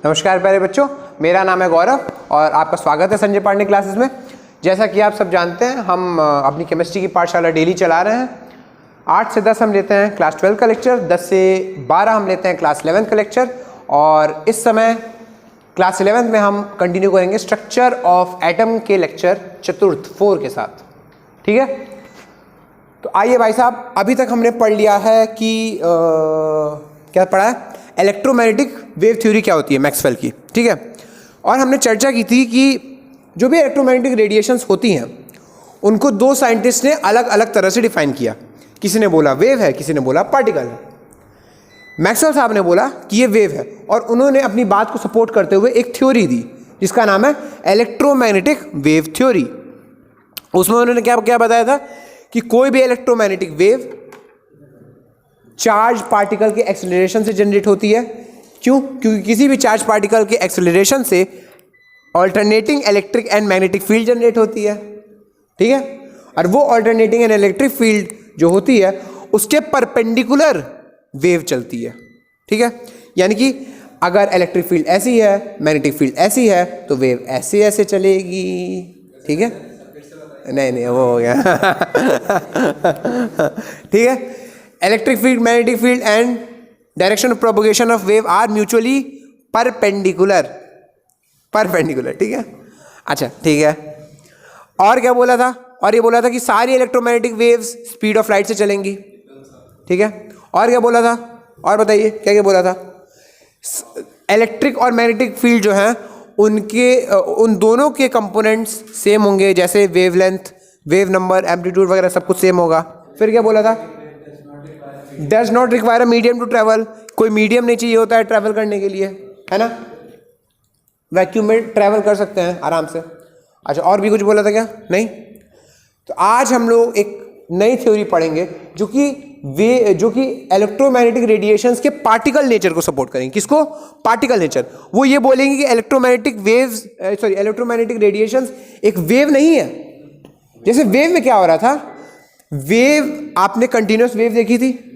नमस्कार प्यारे बच्चों, मेरा नाम है गौरव और आपका स्वागत है संजय पांडे क्लासेस में। जैसा कि आप सब जानते हैं, हम अपनी केमिस्ट्री की पाठशाला डेली चला रहे हैं। 8 से 10 हम लेते हैं क्लास 12 का लेक्चर, 10 से 12 हम लेते हैं क्लास 11 का लेक्चर और इस समय क्लास 11 में हम कंटिन्यू करेंगे स्ट्रक्चर ऑफ एटम के लेक्चर चतुर्थ 4 के साथ। ठीक है, तो आइए भाई साहब, अभी तक हमने पढ़ लिया है कि क्या पढ़ा है, इलेक्ट्रोमैग्नेटिक वेव थ्योरी क्या होती है मैक्सवेल की। ठीक है, और हमने चर्चा की थी कि जो भी इलेक्ट्रोमैग्नेटिक रेडिएशंस होती हैं उनको दो साइंटिस्ट ने अलग अलग तरह से डिफाइन किया। किसी ने बोला वेव है, किसी ने बोला पार्टिकल है। मैक्सवेल साहब ने बोला कि ये वेव है और उन्होंने अपनी बात को सपोर्ट करते हुए एक थ्योरी दी जिसका नाम है इलेक्ट्रोमैग्नेटिक वेव थ्योरी। उसमें उन्होंने क्या क्या बताया था कि कोई भी इलेक्ट्रोमैग्नेटिक वेव चार्ज पार्टिकल के एक्सेलरेशन से जनरेट होती है। क्यों? क्योंकि किसी भी चार्ज पार्टिकल के एक्सेलरेशन से alternating electric and magnetic field generate होती है। ठीक है, और वो ऑल्टरनेटिंग एंड इलेक्ट्रिक फील्ड जो होती है उसके परपेंडिकुलर वेव चलती है। ठीक है, यानी कि अगर इलेक्ट्रिक फील्ड ऐसी है, मैग्नेटिक फील्ड ऐसी है, तो वेव ऐसे ऐसे चलेगी। ठीक है, नहीं वो हो गया। ठीक है, electric field, magnetic field and direction of propagation of wave are mutually perpendicular. ठीक है, अच्छा ठीक है। और क्या बोला था? और ये बोला था कि सारी electromagnetic waves speed of light से चलेंगी। ठीक है, और क्या बोला था? और बताइए क्या क्या बोला था? इलेक्ट्रिक और मैग्नेटिक फील्ड जो हैं उन दोनों के कंपोनेंट्स सेम होंगे, जैसे वेवलेंथ, वेव नंबर, एम्पलीट्यूड वगैरह सब कुछ सेम होगा। फिर क्या बोला था? Does not require a medium to travel. कोई मीडियम नहीं चाहिए होता है ट्रैवल करने के लिए, है ना। वैक्यूम में ट्रैवल कर सकते हैं आराम से। अच्छा, और भी कुछ बोला था क्या? नहीं। तो आज हम लोग एक नई थ्योरी पढ़ेंगे जो कि इलेक्ट्रोमैग्नेटिक रेडिएशंस के पार्टिकल नेचर को सपोर्ट करेंगे। किसको? Particle nature. वो ये बोलेंगे कि इलेक्ट्रोमैग्नेटिक रेडिएशंस एक वेव नहीं है। जैसे वेव में क्या हो रहा था, वेव, आपने कंटिन्यूअस वेव देखी थी?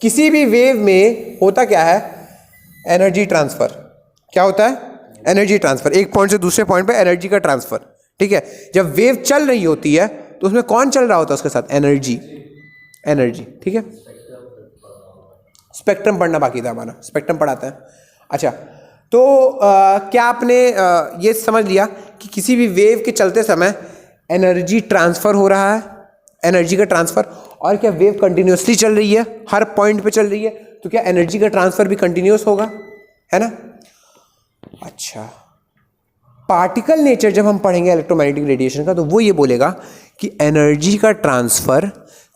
किसी भी वेव में होता क्या है? Energy transfer. क्या होता है? Energy transfer. एक पॉइंट से दूसरे पॉइंट पे एनर्जी का ट्रांसफर। ठीक है, जब वेव चल रही होती है तो उसमें कौन चल रहा होता है उसके साथ? एनर्जी। ठीक है, स्पेक्ट्रम पढ़ना बाकी था हमारा, स्पेक्ट्रम पढ़ाते हैं। अच्छा, तो क्या आपने ये समझ लिया कि किसी भी वेव के चलते समय एनर्जी ट्रांसफर हो रहा है, एनर्जी का ट्रांसफर। और क्या वेव कंटिन्यूसली चल रही है, हर पॉइंट पे चल रही है, तो क्या एनर्जी का ट्रांसफर भी कंटिन्यूस होगा, है ना। अच्छा, पार्टिकल नेचर जब हम पढ़ेंगे इलेक्ट्रोमैग्नेटिक रेडिएशन का, तो वो ये बोलेगा कि एनर्जी का ट्रांसफर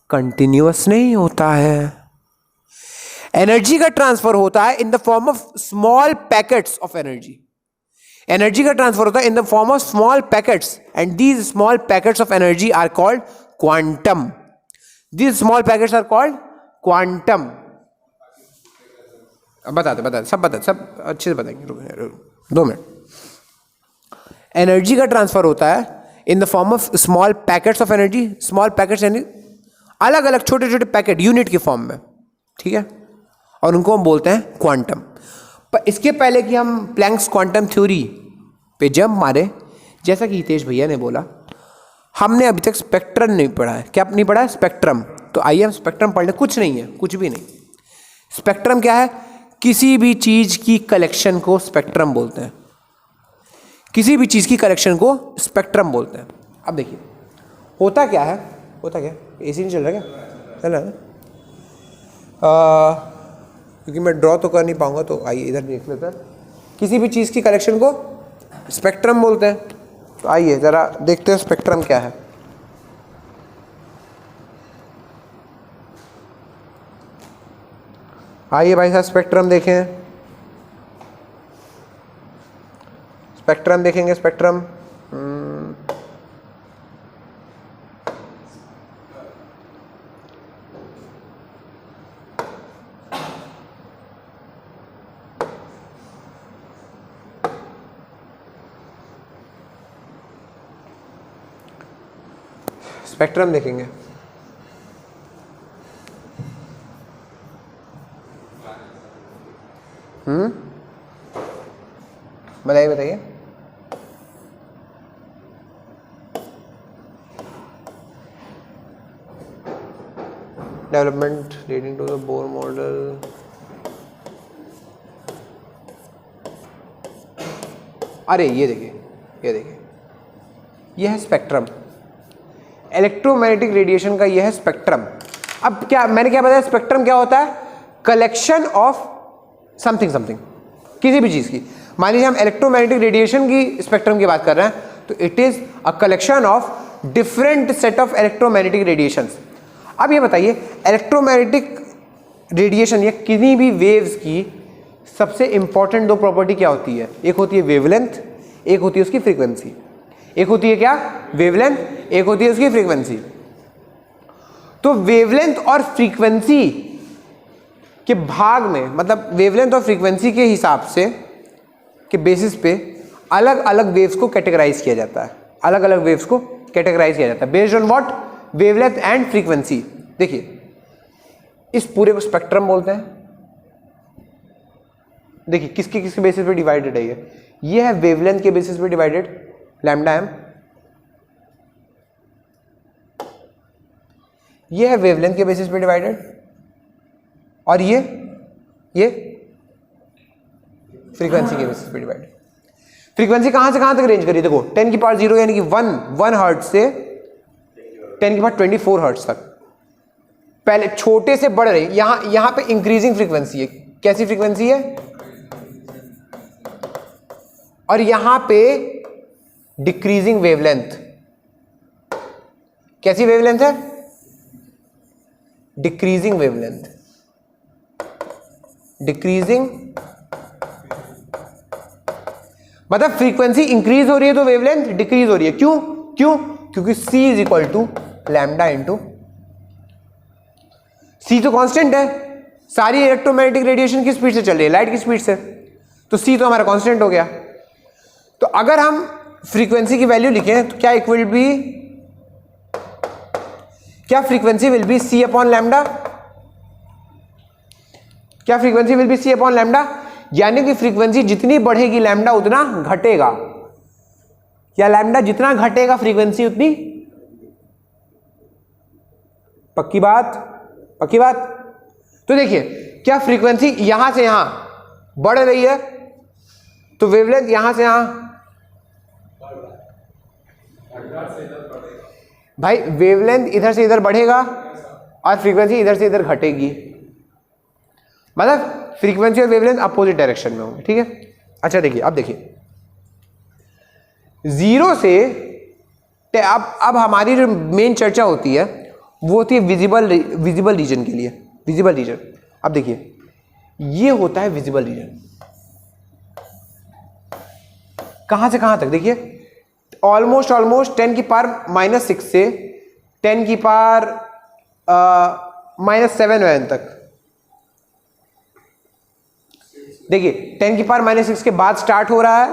कंटिन्यूस नहीं होता है। एनर्जी का ट्रांसफर होता है in the form of small packets of energy. Energy का ट्रांसफर होता है in the form of small packets and these small packets of energy are called quantum. These small packets are called quantum. बताते सब अच्छे से बताएंगे। 2 minute. Energy का transfer होता है in the form of small packets of energy. Small packets यानी अलग अलग छोटे छोटे पैकेट, यूनिट के फॉर्म में। ठीक है, और उनको हम बोलते हैं क्वांटम। पर इसके पहले कि हम प्लैंक्स क्वांटम थ्योरी पे जंप मारे, जैसा कि हितेश भैया ने बोला, हमने अभी तक स्पेक्ट्रम नहीं पढ़ा है। क्या नहीं पढ़ा है? स्पेक्ट्रम। तो आइए हम स्पेक्ट्रम पढ़ लें। कुछ नहीं है, कुछ भी नहीं। स्पेक्ट्रम क्या है? किसी भी चीज की कलेक्शन को स्पेक्ट्रम बोलते हैं। किसी भी चीज की कलेक्शन को स्पेक्ट्रम बोलते हैं। अब देखिए होता क्या है, एसी नहीं चल रहा क्या? चल रहा है। क्योंकि मैं ड्रॉ तो कर नहीं पाऊंगा, तो आइए इधर देख लेते हैं। किसी भी चीज की कलेक्शन को स्पेक्ट्रम बोलते हैं। तो आइए जरा देखते हैं स्पेक्ट्रम क्या है। आइए भाई साहब स्पेक्ट्रम देखें। स्पेक्ट्रम देखेंगे। स्पेक्ट्रम स्पेक्ट्रम देखेंगे। बताइए बताइए। Development leading to the Bohr model. अरे ये देखिए, ये देखिए, यह है स्पेक्ट्रम, इलेक्ट्रोमैग्नेटिक रेडिएशन का यह है स्पेक्ट्रम। अब क्या मैंने क्या बताया, स्पेक्ट्रम क्या होता है? कलेक्शन ऑफ समथिंग समथिंग, किसी भी चीज की। मान लीजिए हम इलेक्ट्रोमैग्नेटिक रेडिएशन की स्पेक्ट्रम की बात कर रहे हैं, तो it is a collection of different set of electromagnetic radiations. अब ये बताइए, इलेक्ट्रोमैग्नेटिक रेडिएशन या किसी भी वेव्स की सबसे इंपॉर्टेंट दो प्रॉपर्टी क्या होती है? एक होती है वेवलेंथ, एक होती है उसकी फ्रीक्वेंसी। एक होती है क्या? वेवलेंथ, एक होती है उसकी फ्रीक्वेंसी। तो वेवलेंथ और फ्रीक्वेंसी के भाग में, मतलब वेवलेंथ और फ्रीक्वेंसी के हिसाब से, के बेसिस पे अलग अलग वेव्स को कैटेगराइज किया जाता है। अलग अलग वेव्स को कैटेगराइज किया जाता है based on what? Wavelength and frequency. देखिए, इस पूरे को स्पेक्ट्रम बोलते हैं। देखिए किसके किसके बेसिस पे डिवाइडेड है ये है वेवलेंथ के बेसिस पे डिवाइडेड, लैम्डा एम। ये है वेवलेंथ के बेसिस पे डिवाइडेड, और ये फ्रीक्वेंसी के बेसिस पे डिवाइडेड। फ्रीक्वेंसी कहां से कहां तक रेंज करी? देखो 10 की पावर 0 यानी कि 1 हर्ट्ज से 10 की पावर 24 हर्ट्ज तक। पहले छोटे से बढ़ रही, यहां पे इंक्रीजिंग फ्रीक्वेंसी है। कैसी फ्रीक्वेंसी है? और यहां पे डिक्रीजिंग वेवलेंथ। कैसी वेवलेंथ है? Decreasing wavelength. डिक्रीजिंग मतलब फ्रीक्वेंसी इंक्रीज हो रही है तो वेवलेंथ डिक्रीज हो रही है। क्यों? क्योंकि C is equal to lambda into C तो कांस्टेंट है। सारी इलेक्ट्रोमैग्नेटिक रेडिएशन की स्पीड से चल रही है, लाइट की स्पीड से, तो C तो हमारा कांस्टेंट हो गया। तो अगर हम फ्रीक्वेंसी की वैल्यू लिखें तो क्या इक्वल बी, क्या frequency will be C upon lambda? क्या frequency will be C upon lambda? यानी कि फ्रीक्वेंसी जितनी बढ़ेगी लैम्डा उतना घटेगा, या लैम्डा जितना घटेगा फ्रीक्वेंसी उतनी। पक्की बात? पक्की बात। तो देखिए, क्या फ्रीक्वेंसी यहां से यहां बढ़ रही है तो वेवलेंथ यहां से यहां, भाई वेवलेंथ इधर से इधर बढ़ेगा और फ्रीक्वेंसी इधर से इधर घटेगी। मतलब फ्रीक्वेंसी और वेवलेंथ अपोजिट डायरेक्शन में होंगे। ठीक है। अच्छा देखिए, अब देखिए 0 से अब हमारी जो मेन चर्चा होती है वो होती है विजिबल रीजन के लिए। विजिबल रीजन, अब देखिए ये होता है विजिबल रीजन। कहां से कहां तक? देखिए ऑलमोस्ट 10 की पावर -6 से 10 की पावर -7 तक। देखिए 10 की पावर -6 के बाद स्टार्ट हो रहा है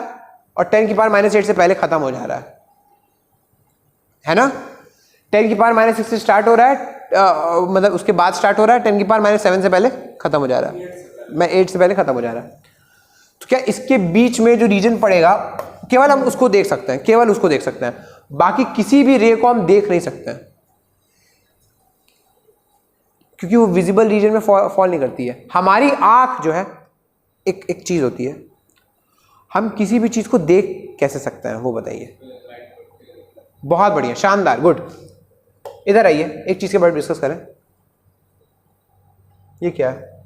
और 10 की पावर -8 से पहले खत्म हो जा रहा है ना। 10 की पावर -6 से स्टार्ट हो रहा है, मतलब उसके बाद स्टार्ट हो रहा है, 10 की पावर -7 से पहले खत्म हो जा रहा है, 8 से पहले खत्म हो जा रहा है। तो क्या इसके बीच में जो रीजन पड़ेगा केवल हम उसको देख सकते हैं, केवल उसको देख सकते हैं, बाकी किसी भी रे को हम देख नहीं सकते हैं क्योंकि वो विजिबल रीजन में फॉल नहीं करती है। हमारी आंख जो है एक चीज होती है, हम किसी भी चीज को देख कैसे सकते हैं वो बताइए। बहुत बढ़िया, शानदार, गुड। इधर आइए, एक चीज के बारे में डिस्कस करें। ये क्या है?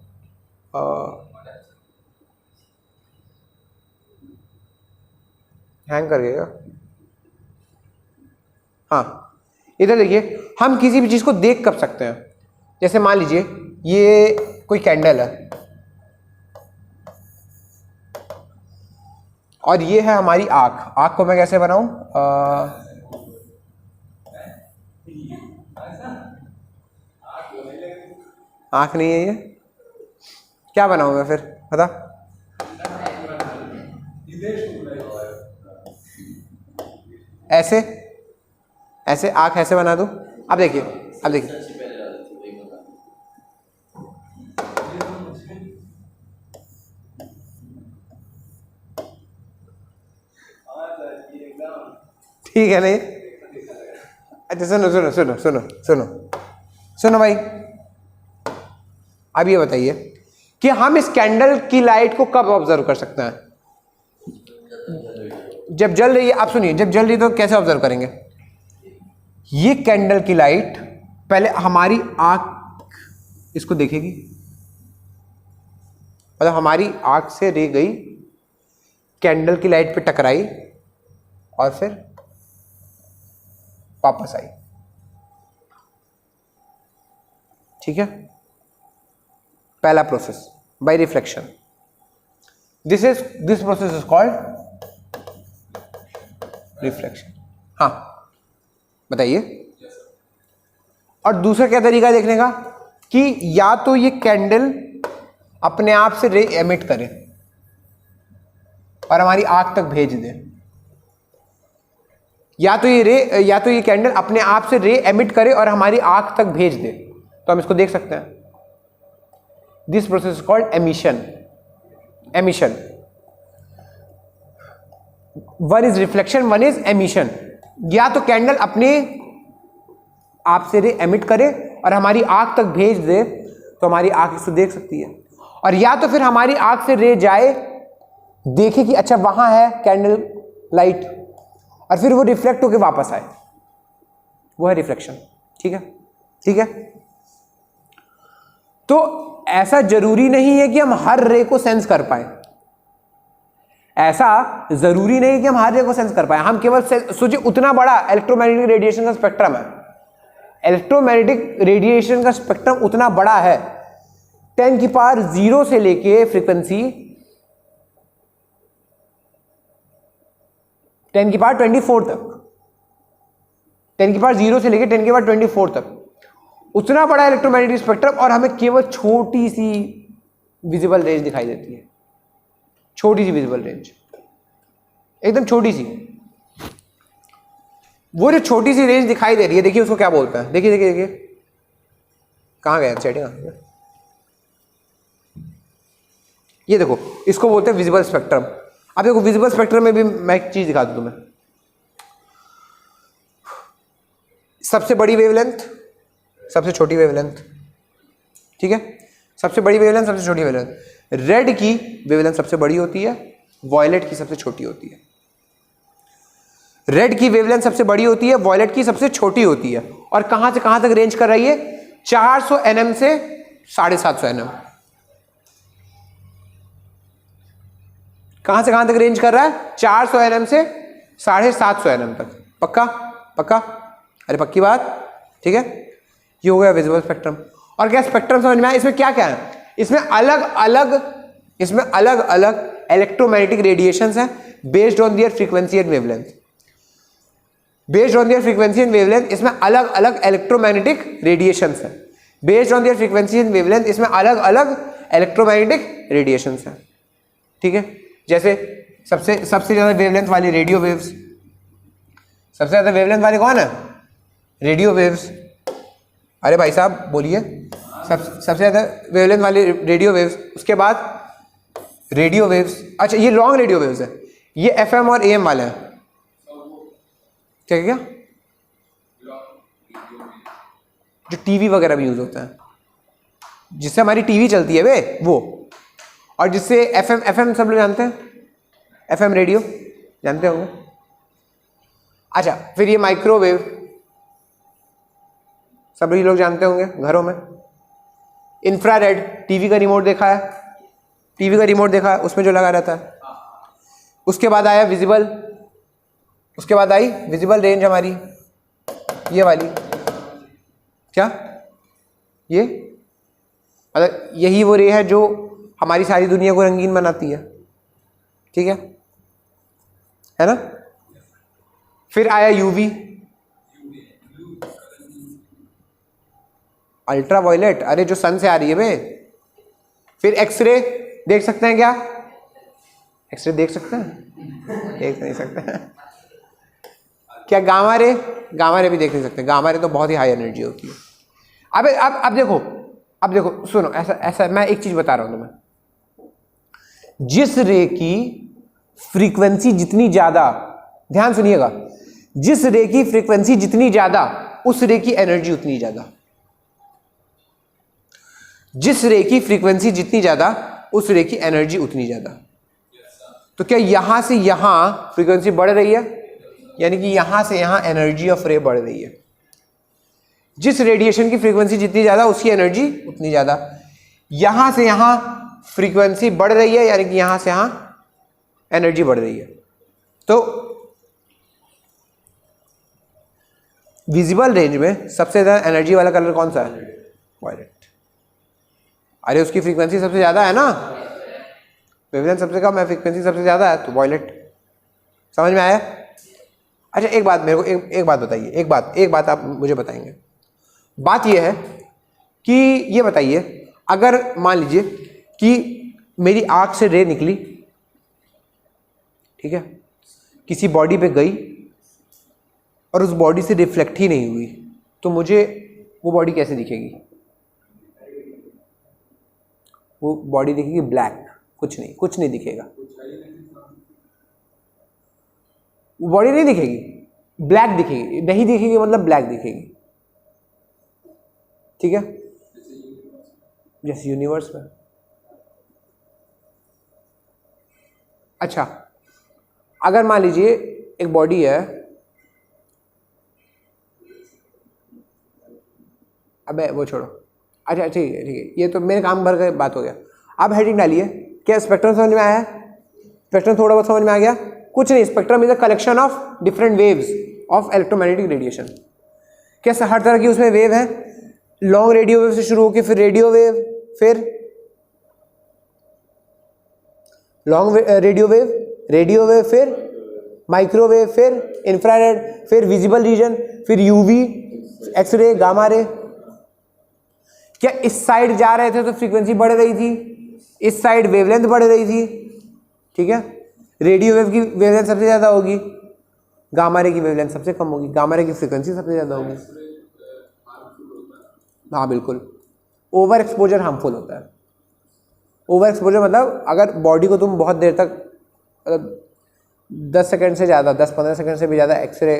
हैंग कर गया। हाँ, इधर देखिए, हम किसी भी चीज को देख कब सकते हैं? जैसे मान लीजिए ये कोई कैंडल है और ये है हमारी आंख। आंख को मैं कैसे बनाऊं? आंख नहीं है ये, क्या बनाऊं मैं फिर? बता। ऐसे ऐसे आंख ऐसे बना दूं। अब देखिए, अब देखिए, ठीक है नहीं? अच्छा सुनो सुनो सुनो सुनो सुनो सुनो भाई, अब ये बताइए कि हम इस कैंडल की लाइट को कब ऑब्जर्व कर सकते हैं? जब जल रही है। आप सुनिए, जब जल रही है तो कैसे ऑब्जर्व करेंगे? ये कैंडल की लाइट पहले हमारी आंख इसको देखेगी, मतलब हमारी आंख से रे गई, कैंडल की लाइट पे टकराई और फिर वापस आई। ठीक है, पहला process by reflection. This process is called reflection. हाँ बताइए। और दूसरा क्या तरीका है देखने का कि या तो ये कैंडल अपने आप से रे एमिट करे और हमारी आंख तक भेज दे, या तो ये कैंडल अपने आप से रे एमिट करे और हमारी आंख तक भेज दे, तो हम इसको देख सकते हैं। This process is called emission. Emission, one is reflection, one is emission. या तो कैंडल अपने आप से रे एमिट करे और हमारी आंख तक भेज दे, तो हमारी आंख इसको देख सकती है। और या तो फिर हमारी आंख से रे जाए, देखे कि अच्छा वहां है कैंडल लाइट, और फिर वो रिफ्लेक्ट होकर वापस आए, वो है रिफ्लेक्शन। ठीक है, ठीक है। तो ऐसा जरूरी नहीं है कि हम हर रे को सेंस कर पाए, ऐसा जरूरी नहीं कि हम हर रे को सेंस कर पाए। हम केवल सोचिए, उतना बड़ा इलेक्ट्रोमैग्नेटिक रेडिएशन का स्पेक्ट्रम है, इलेक्ट्रोमैग्नेटिक रेडिएशन का स्पेक्ट्रम उतना बड़ा है, 10 की पावर 0 से लेके फ्रीक्वेंसी 10 की पावर 24 तक, 10 की पावर 0 से लेके 10 की पावर 24 तक, उतना बड़ा इलेक्ट्रोमैग्नेटिक स्पेक्ट्रम, और हमें केवल छोटी सी विजिबल रेंज दिखाई देती है, छोटी सी विजिबल रेंज, एकदम छोटी सी। वो जो छोटी सी रेंज दिखाई दे रही है, देखिए उसको क्या बोलते हैं? देखिए देखिए देखिए, कहां गया सेटिंग? ये देखो, इसको बोलते हैं विजिबल स्पेक्ट्रम। अब देखो, विजिबल स्पेक्ट्रम में भी मैं एक चीज दिखा दूं तुम्हें। सबसे बड़ी वेवलेंथ, सबसे छोटी वेवलेंथ, ठीक है? सबसे बड़ी वेवलेंथ, सबसे छोटी वेवलेंथ। रेड की वेवलेंथ सबसे बड़ी होती है, वॉयलेट की सबसे छोटी होती है। रेड की वेवलेंथ सबसे बड़ी होती है, वॉयलेट की सबसे छोटी होती है। और कहां से कहां तक रेंज कर रही है? 400 nm से 750 nm। कहां से कहां तक रेंज कर रहा है? 400 nm से 750 nm तक। पक्का? पक्का? अरे पक्की बात, ठीक है? ये हो गया विजिबल स्पेक्ट्रम। और क्या स्पेक्ट्रम समझ में आया? इसमें क्या क्या है? इसमें अलग अलग इलेक्ट्रोमैग्नेटिक रेडिएशंस हैं based on their frequency and wavelength. Based on their frequency and wavelength इसमें अलग अलग इलेक्ट्रोमैग्नेटिक रेडिएशंस हैं। Based on their frequency and wavelength इसमें अलग अलग इलेक्ट्रोमैग्नेटिक रेडिएशंस हैं। ठीक है? जैसे सबसे ज्यादा वेवलेंथ वाली रेडियो वेव्स। सबसे ज्यादा वेवलेंथ वाली कौन है? Radio waves. अरे भाई साहब बोलिए। सबसे ज़्यादा वेवलेंथ वाली रेडियो वेव्स, उसके बाद रेडियो वेव्स। अच्छा, ये लॉन्ग रेडियो वेव्स है, ये एफएम और एएम वाले हैं। क्या क्या? जो टीवी वगैरह भी यूज होता है, जिससे हमारी टीवी चलती है वे, वो। और जिससे एफएम सब लोग जानते हैं, एफएम रेडियो जानते होंगे। अच्छा, फिर ये माइक्रोवेव सब लोग जानते होंगे घरों में। इंफ्रारेड, टीवी का रिमोट देखा है? टीवी का रिमोट देखा है, उसमें जो लगा रहता है। उसके बाद आया विजिबल, उसके बाद आई विजिबल रेंज हमारी, ये वाली। क्या? ये मतलब यही वो रे है जो हमारी सारी दुनिया को रंगीन बनाती है। ठीक है ना? फिर आया यूवी, अल्ट्रा वायलेट, अरे जो सन से आ रही है बे। फिर एक्सरे देख सकते हैं क्या? एक्सरे देख सकते हैं? देख नहीं सकते हैं। क्या गामा रे? गामा रे भी देख नहीं सकते। गामा रे तो बहुत ही हाई एनर्जी होती है। अब देखो सुनो, ऐसा मैं एक चीज बता रहा हूं तुम्हें। जिस रे की फ्रीक्वेंसी जितनी ज्यादा, ध्यान सुनिएगा, जिस रे की फ्रीक्वेंसी जितनी ज्यादा उस रे की एनर्जी उतनी ज्यादा। जिस रे की फ्रीक्वेंसी जितनी ज्यादा उस रे की एनर्जी उतनी ज्यादा। तो क्या यहां से यहां फ्रीक्वेंसी बढ़ रही है, यानी कि यहां से यहां एनर्जी ऑफ रे बढ़ रही है। जिस रेडिएशन की फ्रीक्वेंसी जितनी ज्यादा उसकी एनर्जी उतनी ज्यादा। यहां से यहां फ्रीक्वेंसी बढ़ रही है, यानी कि यहां से यहां एनर्जी बढ़ रही है। तो विजिबल रेंज में सबसे ज्यादा एनर्जी वाला कलर कौन सा है? वायलेट। अरे उसकी फ्रीक्वेंसी सबसे ज्यादा है ना, वेवलेंथ सबसे कम है, फ्रीक्वेंसी सबसे ज्यादा है, तो वायलेट। समझ में आया? अच्छा एक बात मेरे को एक बात बताइए, एक बात आप मुझे बताएंगे। बात यह है कि ये बताइए, अगर मान लीजिए कि मेरी आंख से रे निकली, ठीक है, किसी बॉडी पे गई और उस बॉडी से रिफ्लेक्ट ही नहीं हुई, तो मुझे वो बॉडी कैसे दिखेगी? वो बॉडी दिखेगी ब्लैक, कुछ नहीं दिखेगा। वो बॉडी नहीं दिखेगी, ब्लैक दिखेगी। नहीं दिखेगी मतलब ब्लैक दिखेगी, ठीक है, जैसे यूनिवर्स में। अच्छा अगर मान लीजिए एक बॉडी है, अबे वो छोड़ो, अच्छा ठीक है, ये तो मेरे काम भर का बात हो गया। अब हेडिंग डालिए, क्या स्पेक्ट्रम समझ में आया है? स्पेक्ट्रम थोड़ा बहुत समझ में आ गया? कुछ नहीं, spectrum is a collection of different waves of electromagnetic radiation. कैसे हर तरह की उसमें वेव है, लॉन्ग रेडियो वेव से शुरू होकर फिर रेडियो वेव, फिर लॉन्ग रेडियो वेव, फिर माइक्रोवेव, फिर इंफ्रारेड, फिर विजिबल रीजन, फिर यूवी, एक्सरे, गामा रे। क्या इस साइड जा रहे थे तो फ्रीक्वेंसी बढ़ रही थी, इस साइड वेवलेंथ बढ़ रही थी, ठीक है। रेडियो वेव की वेवलेंथ सबसे ज्यादा होगी, गामा रे की वेवलेंथ सबसे कम होगी, गामा रे की फ्रीक्वेंसी सबसे ज्यादा होगी। हाँ बिल्कुल, ओवर एक्सपोजर हार्मफुल होता है। ओवर एक्सपोजर मतलब अगर बॉडी को तुम बहुत देर तक, मतलब 10 सेकंड से ज़्यादा, 10-15 सेकंड से भी ज़्यादा एक्सरे,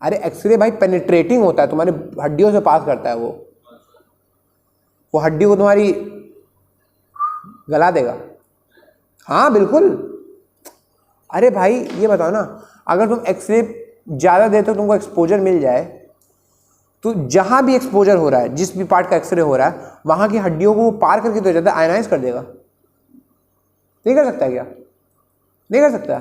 अरे एक्सरे भाई पेनिट्रेटिंग होता है, तुम्हारी हड्डियों से पास करता है, वो हड्डी को तुम्हारी गला देगा। हाँ बिल्कुल। अरे भाई ये बताओ ना, अगर तुम एक्सरे ज़्यादा देर तक तुमको एक्सपोजर मिल जाए, तो जहाँ भी एक्सपोजर हो रहा है, जिस भी पार्ट का एक्सरे हो रहा है, वहाँ की हड्डियों को वो पार करके तो ज़्यादा आयनाइज कर देगा। नहीं कर सकता क्या? नहीं कर सकता।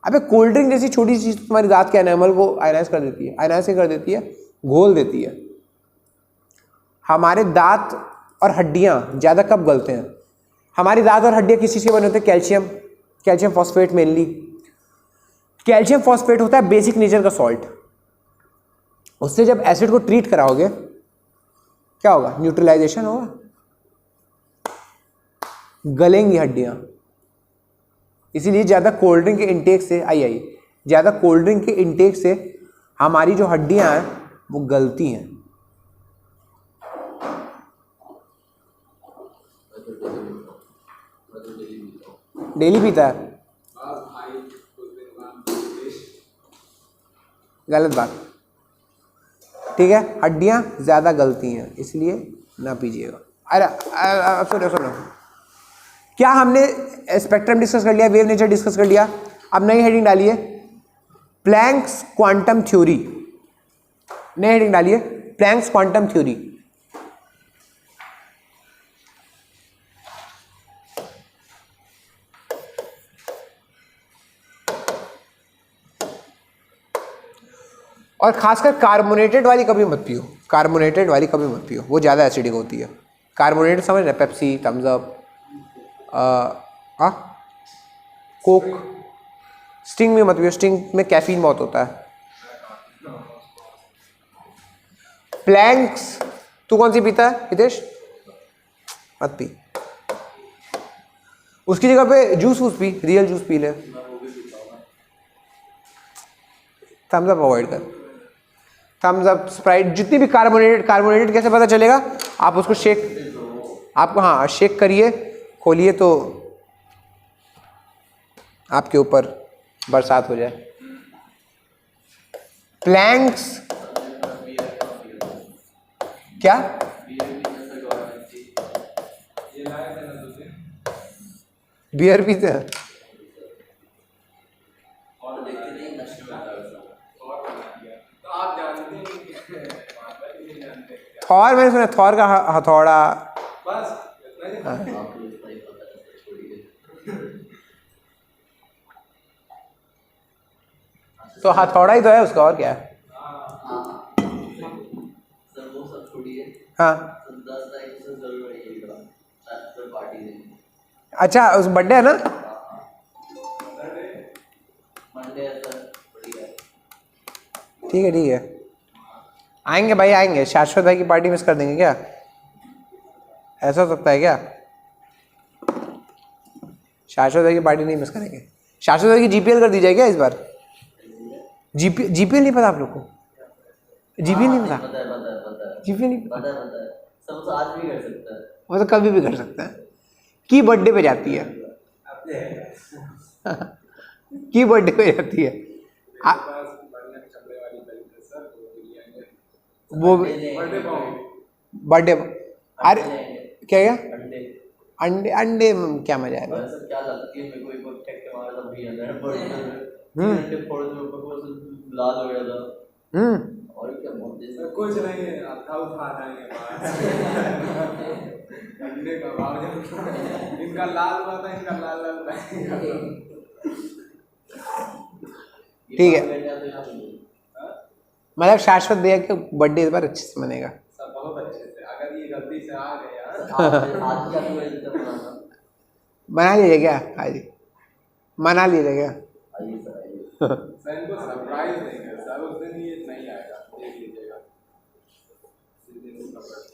अबे कोल्ड ड्रिंक जैसी छोटी चीज़ तुम्हारी दांत के एनामल को आयनाइज कर देती है। आयनाइज कर देती है, घोल देती है। हमारे दांत और हड्डियाँ ज़्यादा कब गलते हैं? हमारी दांत और हड्डियाँ किस चीज़ के बने होते हैं? Calcium phosphate mainly. Calcium phosphate होता है बेसिक नेचर का सॉल्ट। उससे जब एसिड को ट्रीट कराओगे क्या होगा? न्यूट्रलाइजेशन होगा, गलेंगी हड्डियां। इसीलिए ज़्यादा कोल्ड ड्रिंक के इंटेक से ज़्यादा कोल्ड ड्रिंक के इंटेक से हमारी जो हड्डियां हैं वो गलती हैं। डेली पीता है, गलत बात, ठीक है। हड्डियां ज़्यादा गलती हैं, इसलिए ना पीजिएगा। अरे सुनो, क्या हमने स्पेक्ट्रम डिस्कस कर लिया, वेव नेचर डिस्कस कर लिया। अब नई हेडिंग डालिए, प्लैंक्स क्वांटम थ्योरी। नई हेडिंग डालिए, प्लैंक्स क्वांटम थ्योरी। और खासकर कार्बोनेटेड वाली कभी मत पियो, कार्बोनेटेड वाली कभी मत पियो, वो ज़्यादा एसिडिक होती है। कार्बोनेटेड समझ रहे, Pepsi, Thums Up, Coke. Sting में मत पियो, स्टिंग में कैफीन बहुत होता है। प्लैंक्स, तू कौन सी पीता है हितेश? मत पी, उसकी जगह पे juice P, real juice P ले। थम्स अप अवॉइड कर, थम्स अप, स्प्राइट, जितनी भी कार्बोनेटेड कैसे पता चलेगा? आप उसको आपको हाँ शेक करिए, खोलिए तो आपके ऊपर बरसात हो जाए। प्लैंक्स क्या? बियर पीते हैं? थॉर मैंने सुना, थॉर का हथौड़ा। तो हथौड़ा ही तो है उसका, और क्या है? हाँ अच्छा, उस बर्थडे है ना? ठीक है ठीक है, आएंगे भाई आएंगे। शाश्वत भाई की पार्टी मिस कर देंगे क्या? ऐसा हो सकता है क्या? शाश्वत भाई की पार्टी नहीं मिस करेंगे। शाश्वत भाई की जीपीएल कर दी जाए क्या इस बार? जीपीएल नहीं पता आप लोग को? जीपीएल नहीं पता? जीपीएल नहीं पता? सब आज भी कर सकता है, वो तो कभी भी कर सकता है। की बर्थडे पे जाती है की बर्थडे पे जाती है वो बर्थडे। अरे क्या क्या? अंडे अंडे क्या मजा है? क्या लगती है मेरे को, एक बार फेंक के मारा था भैया ने, अंडे फोड़ के ऊपर को लाल हो गया था। और क्या बोलते हैं, कुछ नहीं है, था उठाना है अंडे का भाव इनका लाल हुआ था, इनका लाल लाल था। ठीक है, मतलब शाश्वत भैया के बर्थडे इस बार अच्छे से मनेगा। सब बहुत अच्छे से, अगर ये गलती से आ गया मना लीजिए क्या? आज मना लीजिए क्या? सर इनको सरप्राइज देंगे सर, उस दिन ये नहीं आएगा, देख लीजिएगा।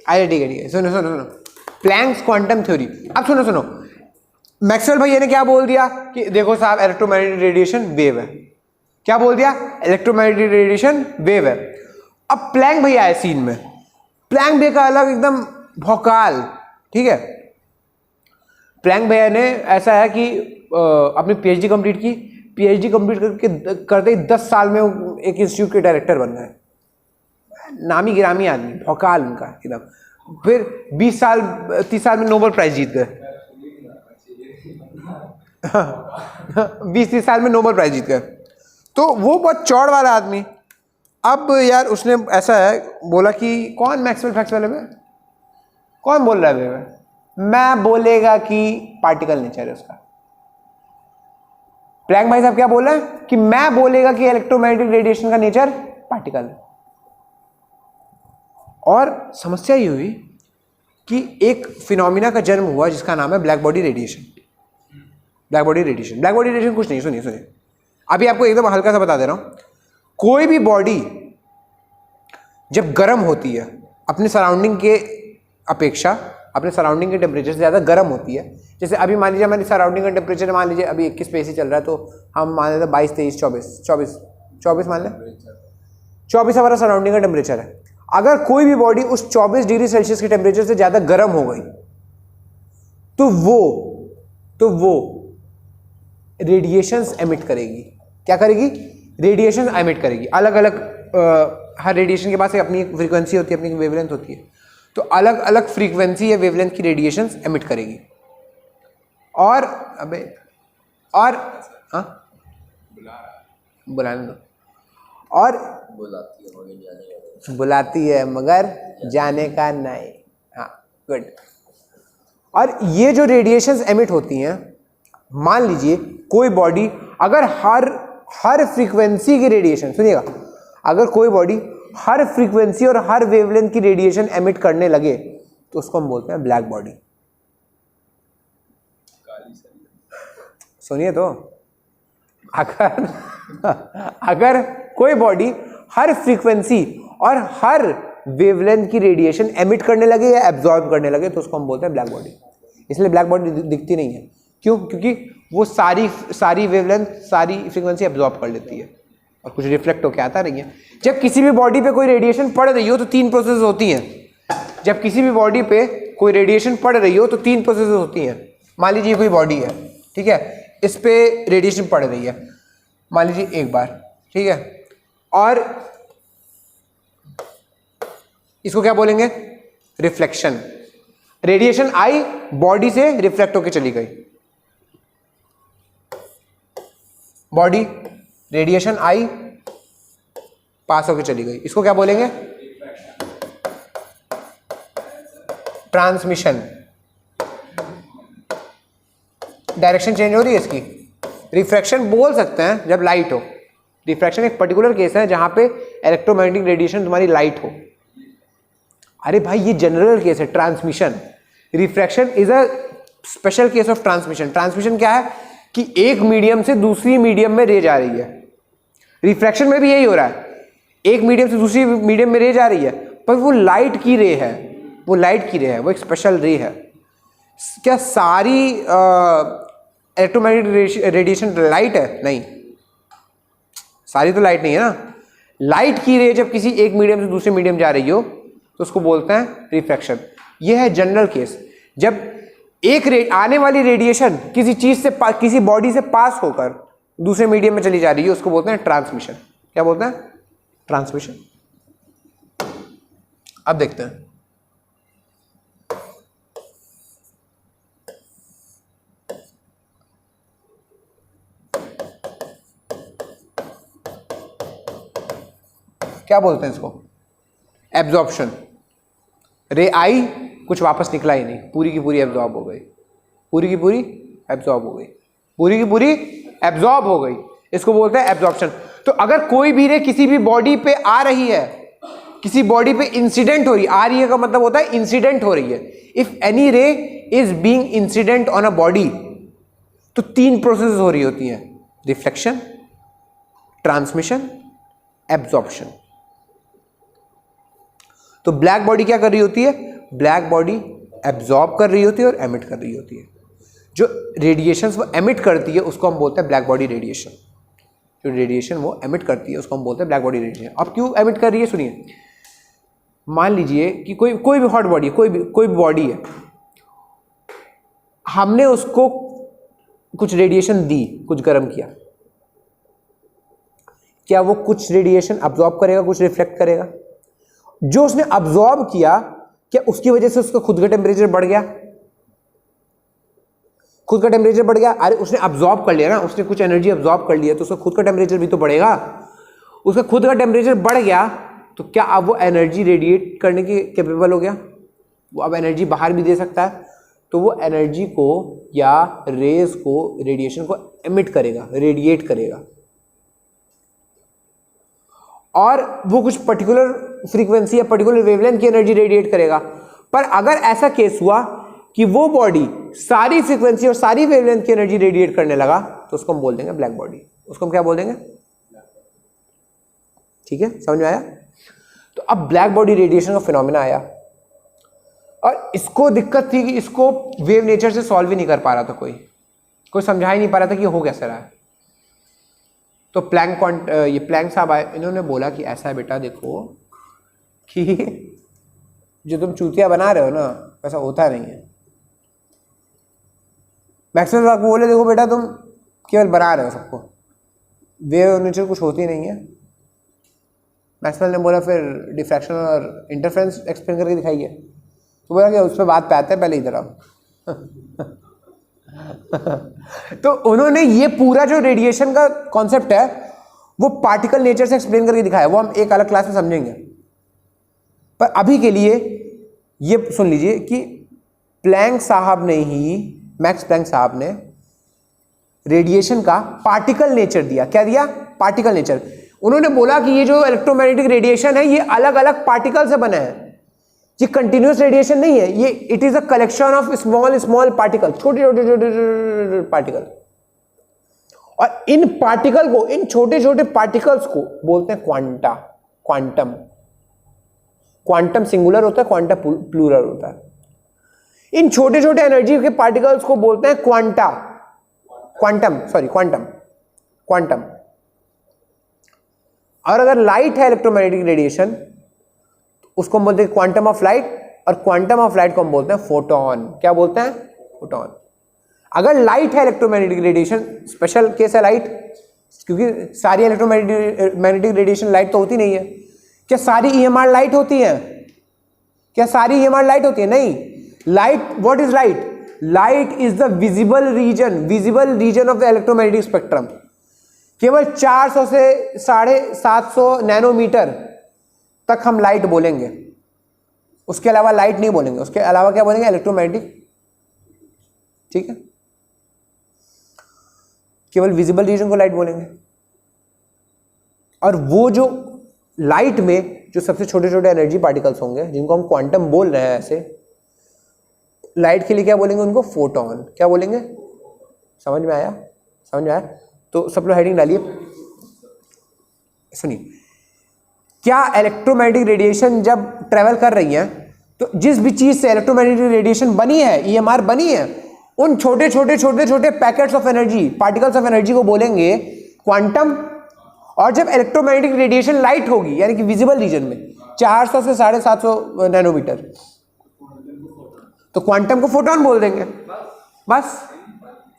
अरे ठीक है, सुनो सुनो सुनो, प्लैंक्स क्वांटम थ्योरी। अब सुनो सुनो, मैक्सवेल भैया ने क्या बोल दिया कि देखो साहब इलेक्ट्रोमैग्नेटिक रेडिएशन वेव है। क्या बोल दिया? इलेक्ट्रोमैग्नेटिक रेडिएशन वेव है। अब प्लैंक भैया है सीन में। प्लैंक भैया का अलग एकदम भौकाल, ठीक है। प्लैंक भैया ने ऐसा है कि अपनी पीएचडी कंप्लीट की, पीएचडी कंप्लीट करके करते ही 10 साल में एक इंस्टीट्यूट के डायरेक्टर बन गए। नामी गिरामी आदमी, भौकाल उनका एकदम। फिर 20 साल 30 साल में नोबेल प्राइज जीत गए। 20-30 साल में नोबेल प्राइज जीत गए। तो वो बहुत चौड़ वाला आदमी। अब यार उसने ऐसा है बोला कि कौन मैक्सवेल फैक्सवेल है, कौन बोल रहा है? मैं बोलेगा कि पार्टिकल नेचर है उसका। प्लैंक भाई साहब क्या बोल रहे हैं कि मैं बोलेगा कि इलेक्ट्रोमैग्नेटिक रेडिएशन का नेचर पार्टिकल है। और समस्या ये हुई कि एक फिनोमिना का जन्म हुआ जिसका नाम है black body radiation. Black body radiation, black body radiation कुछ नहीं, सुनिए सुनिए, अभी आपको एकदम हल्का सा बता दे रहा हूं। कोई भी बॉडी जब गर्म होती है, अपने सराउंडिंग के अपेक्षा, अपने सराउंडिंग के टेम्परेचर से ज़्यादा गर्म होती है। जैसे अभी मान लीजिए हमारी सराउंडिंग का टेम्परेचर मान लीजिए अभी 21 पे एसी चल रहा है, तो हम मान लेते 22, 23, 24 मान लें, 24 हमारा सराउंडिंग का टेम्परेचर है। अगर कोई भी बॉडी उस 24 डिग्री सेल्सियस के टेम्परेचर से ज़्यादा गर्म हो गई तो वो रेडिएशंस एमिट करेगी। क्या करेगी? रेडिएशन एमिट करेगी। अलग अलग हर रेडिएशन के पास अपनी एक फ्रीक्वेंसी होती है, अपनी एक वेवलेंथ होती है। तो अलग अलग फ्रीक्वेंसी या वेवलेंथ की रेडिएशंस एमिट करेगी। और और हाँ बुलाने दो। और बुलाती है मगर जाने का नहीं। हाँ गुड। और ये जो रेडिएशंस एमिट होती हैं, मान लीजिए कोई बॉडी अगर हर फ्रीक्वेंसी की रेडिएशन, सुनिएगा, अगर कोई बॉडी हर फ्रीक्वेंसी और हर वेवलेंथ की रेडिएशन एमिट करने लगे तो उसको हम बोलते हैं ब्लैक बॉडी। सुनिए तो, अगर कोई बॉडी हर फ्रीक्वेंसी और हर वेवलेंथ की रेडिएशन एमिट करने लगे या एब्जॉर्ब करने लगे तो उसको हम बोलते हैं ब्लैक बॉडी। इसलिए ब्लैक बॉडी दिखती नहीं है। क्यों? क्योंकि वो सारी वेवलेंथ, सारी फ्रीक्वेंसी एब्जॉर्ब कर लेती है और कुछ रिफ्लेक्ट होकर आता नहीं है। जब किसी भी बॉडी पे कोई रेडिएशन पड़ रही हो तो 3 प्रोसेस होती हैं। जब किसी भी बॉडी पे कोई रेडिएशन पड़ रही हो तो 3 प्रोसेस होती हैं। मान लीजिए कोई बॉडी है, ठीक है, इस पे रेडिएशन पड़ रही है मान लीजिए एक बार, ठीक है, और इसको क्या बोलेंगे? रिफ्लेक्शन। रेडिएशन आई, बॉडी से रिफ्लेक्ट होकर चली गई, बॉडी रेडिएशन आई पास होकर चली गई, इसको क्या बोलेंगे? ट्रांसमिशन। डायरेक्शन चेंज हो रही है इसकी। रिफ्रैक्शन बोल सकते हैं जब लाइट हो। रिफ्रैक्शन एक पर्टिकुलर केस है जहां पे इलेक्ट्रोमैग्नेटिक रेडिएशन तुम्हारी लाइट हो। अरे भाई ये जनरल केस है। Transmission, refraction is a special case of transmission. Transmission क्या है कि एक मीडियम से दूसरी मीडियम में रे जा रही है। रिफ्रैक्शन में भी यही हो रहा है, एक मीडियम से दूसरी मीडियम में रे जा रही है, पर वो लाइट की रे है, वो लाइट की रे है, वो एक स्पेशल रे है। क्या सारी इलेक्ट्रोमैग्नेटिक रेडिएशन लाइट है? नहीं, सारी तो लाइट नहीं है ना। लाइट की रे जब किसी एक मीडियम से दूसरे मीडियम जा रही हो तो उसको बोलते हैं रिफ्रैक्शन। यह है जनरल केस। जब एक आने वाली रेडिएशन किसी चीज से किसी बॉडी से पास होकर दूसरे मीडियम में चली जा रही है उसको बोलते हैं ट्रांसमिशन। क्या बोलते हैं? ट्रांसमिशन। अब देखते हैं क्या बोलते हैं इसको। एब्जॉर्प्शन। रे आई, कुछ वापस निकला ही नहीं, पूरी की पूरी एब्जॉर्ब हो गई, पूरी की पूरी एब्जॉर्ब हो गई, पूरी की पूरी एब्जॉर्ब हो गई, इसको बोलते हैं एब्जॉर्प्शन। तो अगर कोई भी रे किसी भी बॉडी पे आ रही है, किसी बॉडी पे इंसिडेंट हो रही, आ रही है का मतलब होता है इंसिडेंट हो रही है। इफ एनी रे is being incident on a body, तो तीन प्रोसेस हो रही होती हैं, रिफ्लेक्शन, ट्रांसमिशन, एब्जॉर्प्शन। तो ब्लैक बॉडी क्या कर रही होती है? ब्लैक बॉडी एब्जॉर्ब कर रही होती है और एमिट कर रही होती है। जो रेडिएशंस वो एमिट करती है उसको हम बोलते हैं ब्लैक बॉडी रेडिएशन। जो रेडिएशन वो एमिट करती है उसको हम बोलते हैं ब्लैक बॉडी रेडिएशन। अब क्यों एमिट कर रही है सुनिए। मान लीजिए कि कोई भी हॉट बॉडी है, कोई भी बॉडी है, हमने उसको कुछ रेडिएशन दी, कुछ गर्म किया, क्या वो कुछ रेडिएशन अब्जॉर्ब करेगा, कुछ रिफ्लेक्ट करेगा? जो उसने अब्जॉर्ब किया, क्या उसकी वजह से उसका खुद का टेम्परेचर बढ़ गया? खुद का टेम्परेचर बढ़ गया। अरे उसने अब्जॉर्ब कर लिया ना, उसने कुछ एनर्जी अब्जॉर्ब कर लिया तो उसका खुद का टेम्परेचर भी तो बढ़ेगा। उसका खुद का टेम्परेचर बढ़ गया तो क्या अब वो एनर्जी रेडिएट करने के कैपेबल हो गया? वो अब एनर्जी बाहर भी दे सकता है। तो वो एनर्जी को या रेज को, रेडिएशन को एमिट करेगा, रेडिएट करेगा, और वो कुछ पर्टिकुलर फ्रीक्वेंसी या पर्टिकुलर वेवलेंथ की एनर्जी रेडिएट करेगा। पर अगर ऐसा केस हुआ कि वो बॉडी सारी फ्रीक्वेंसी और सारी वेवलेंथ की एनर्जी रेडिएट करने लगा तो उसको हम बोल देंगे ब्लैक बॉडी। उसको हम क्या बोल देंगे? ठीक है, समझ में आया? तो अब ब्लैक बॉडी रेडिएशन का फिनोमेना आया और इसको दिक्कत थी कि इसको वेव नेचर से सॉल्व ही नहीं कर पा रहा था, कोई समझा ही नहीं पा रहा था कि हो कैसे रहा है। तो प्लैंक साहब आए, इन्होंने बोला कि ऐसा है बेटा, देखो कि जो तुम चूतिया बना रहे हो ना वैसा होता नहीं है। मैक्सवेल साहब को बोले देखो बेटा तुम केवल बना रहे हो सबको, वेव नेचर कुछ होती नहीं है। मैक्सवेल ने बोला फिर डिफ्रैक्शन और इंटरफेरेंस एक्सप्लेन करके दिखाइए। तो बोला कि उस पर बात पे आते हैं, पहले इधर आओ। तो उन्होंने ये पूरा जो रेडिएशन का कॉन्सेप्ट है वो पार्टिकल नेचर से एक्सप्लेन करके दिखाया, वो हम एक अलग क्लास में समझेंगे। पर अभी के लिए ये सुन लीजिए कि मैक्स प्लैंक साहब ने रेडिएशन का पार्टिकल नेचर दिया। क्या दिया? Particle nature. उन्होंने बोला कि ये जो इलेक्ट्रोमैग्नेटिक रेडिएशन है ये अलग अलग पार्टिकल से बना है, ये कंटिन्यूअस रेडिएशन नहीं है, ये it is a collection of small particle, छोटे छोटे पार्टिकल। और इन पार्टिकल को, इन छोटे छोटे पार्टिकल्स को बोलते हैं क्वांटम। क्वांटम सिंगुलर होता है, क्वांटम प्लूरल होता है। इन छोटे छोटे एनर्जी के पार्टिकल्स को बोलते हैं क्वांटम। और अगर लाइट है इलेक्ट्रोमैग्नेटिक रेडिएशन उसको हम बोलते हैं क्वांटम ऑफ लाइट, और क्वांटम ऑफ लाइट को हम बोलते हैं फोटोन। क्या बोलते हैं? फोटोन। अगर लाइट है इलेक्ट्रोमैग्नेटिक रेडिएशन, स्पेशल केस है लाइट, क्योंकि सारी इलेक्ट्रोमैग्नेटिक रेडिएशन लाइट तो होती नहीं है। क्या सारी EMR लाइट होती है? क्या सारी EMR लाइट होती है? नहीं। Light, what is light? Light is the visible region of the electromagnetic spectrum. केवल 400 से 750 नैनोमीटर तक हम लाइट बोलेंगे, उसके अलावा लाइट नहीं बोलेंगे। उसके अलावा क्या बोलेंगे? इलेक्ट्रोमैग्नेटिक। ठीक है, केवल विजिबल रीजन को लाइट बोलेंगे। और वो जो लाइट में जो सबसे छोटे छोटे एनर्जी पार्टिकल्स होंगे, जिनको हम क्वांटम बोल रहे हैं, ऐसे लाइट के लिए क्या बोलेंगे? उनको फोटोन। क्या बोलेंगे? समझ में आया? समझ में आया? तो सब लोग हेडिंग डालिए। सुनिए, क्या इलेक्ट्रोमैग्नेटिक रेडिएशन जब ट्रेवल कर रही है, तो जिस भी चीज से इलेक्ट्रोमैग्नेटिक रेडिएशन बनी है, EMR बनी है, उन छोटे छोटे packets of energy, particles of energy को बोलेंगे क्वांटम। और जब इलेक्ट्रोमैग्नेटिक रेडिएशन लाइट होगी, यानी कि विजिबल रीजन में 400 से 750 नैनोमीटर, तो क्वांटम को फोटोन बोल देंगे। बस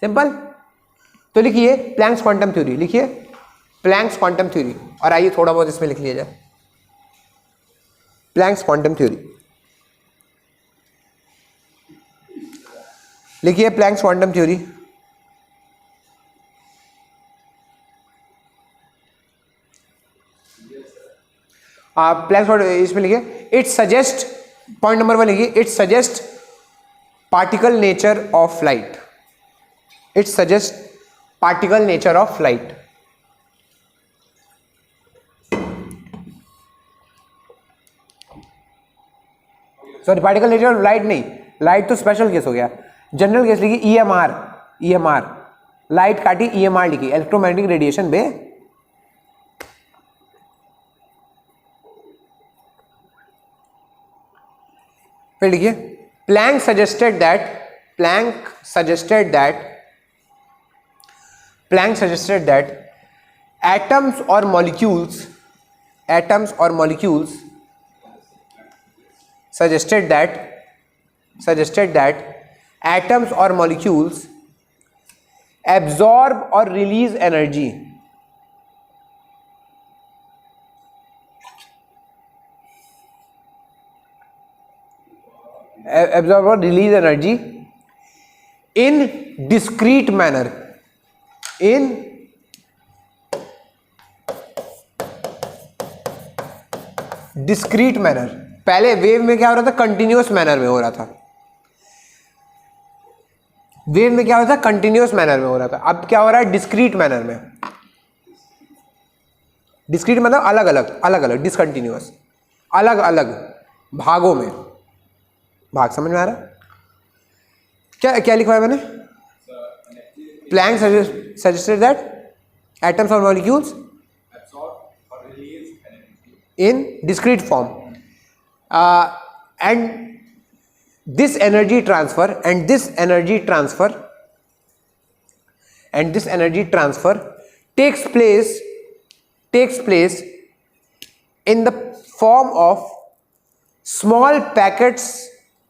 सिंपल। तो लिखिए प्लैंक्स क्वांटम थ्योरी, लिखिए प्लैंक्स क्वांटम थ्योरी। और आइए थोड़ा बहुत इसमें लिख लिया जाए, प्लैंक्स क्वांटम थ्योरी। लिखिए प्लैंक्स क्वांटम थ्योरी। आप प्लैंक्स इसमें लिखिए, इट सजेस्ट, पॉइंट नंबर 1 लिखिए, it suggest particle nature of light. It suggest particle nature of light. Sorry, particle nature of light नहीं, लाइट तो स्पेशल केस हो गया। General case लिखिए EMR। लाइट काटी, EMR लिखी, इलेक्ट्रोमैग्नेटिक रेडिएशन बे। फिर लिखिए Planck suggested that atoms or molecules suggested that atoms or molecules absorb or release energy in discrete manner, पहले वेव में क्या हो रहा था? कंटिन्यूअस मैनर में हो रहा था। वेव में क्या हो रहा था? कंटिन्यूअस मैनर में हो रहा था। अब क्या हो रहा है? डिस्क्रीट मैनर में। डिस्क्रीट मतलब अलग अलग, डिसकंटिन्यूअस, अलग अलग भागों में। भाग समझ में आ रहा है? क्या लिखा है मैंने? प्लैंक सजेस्टेड दैट एटम्स और molecules in discrete form and this energy transfer takes place in the form of small packets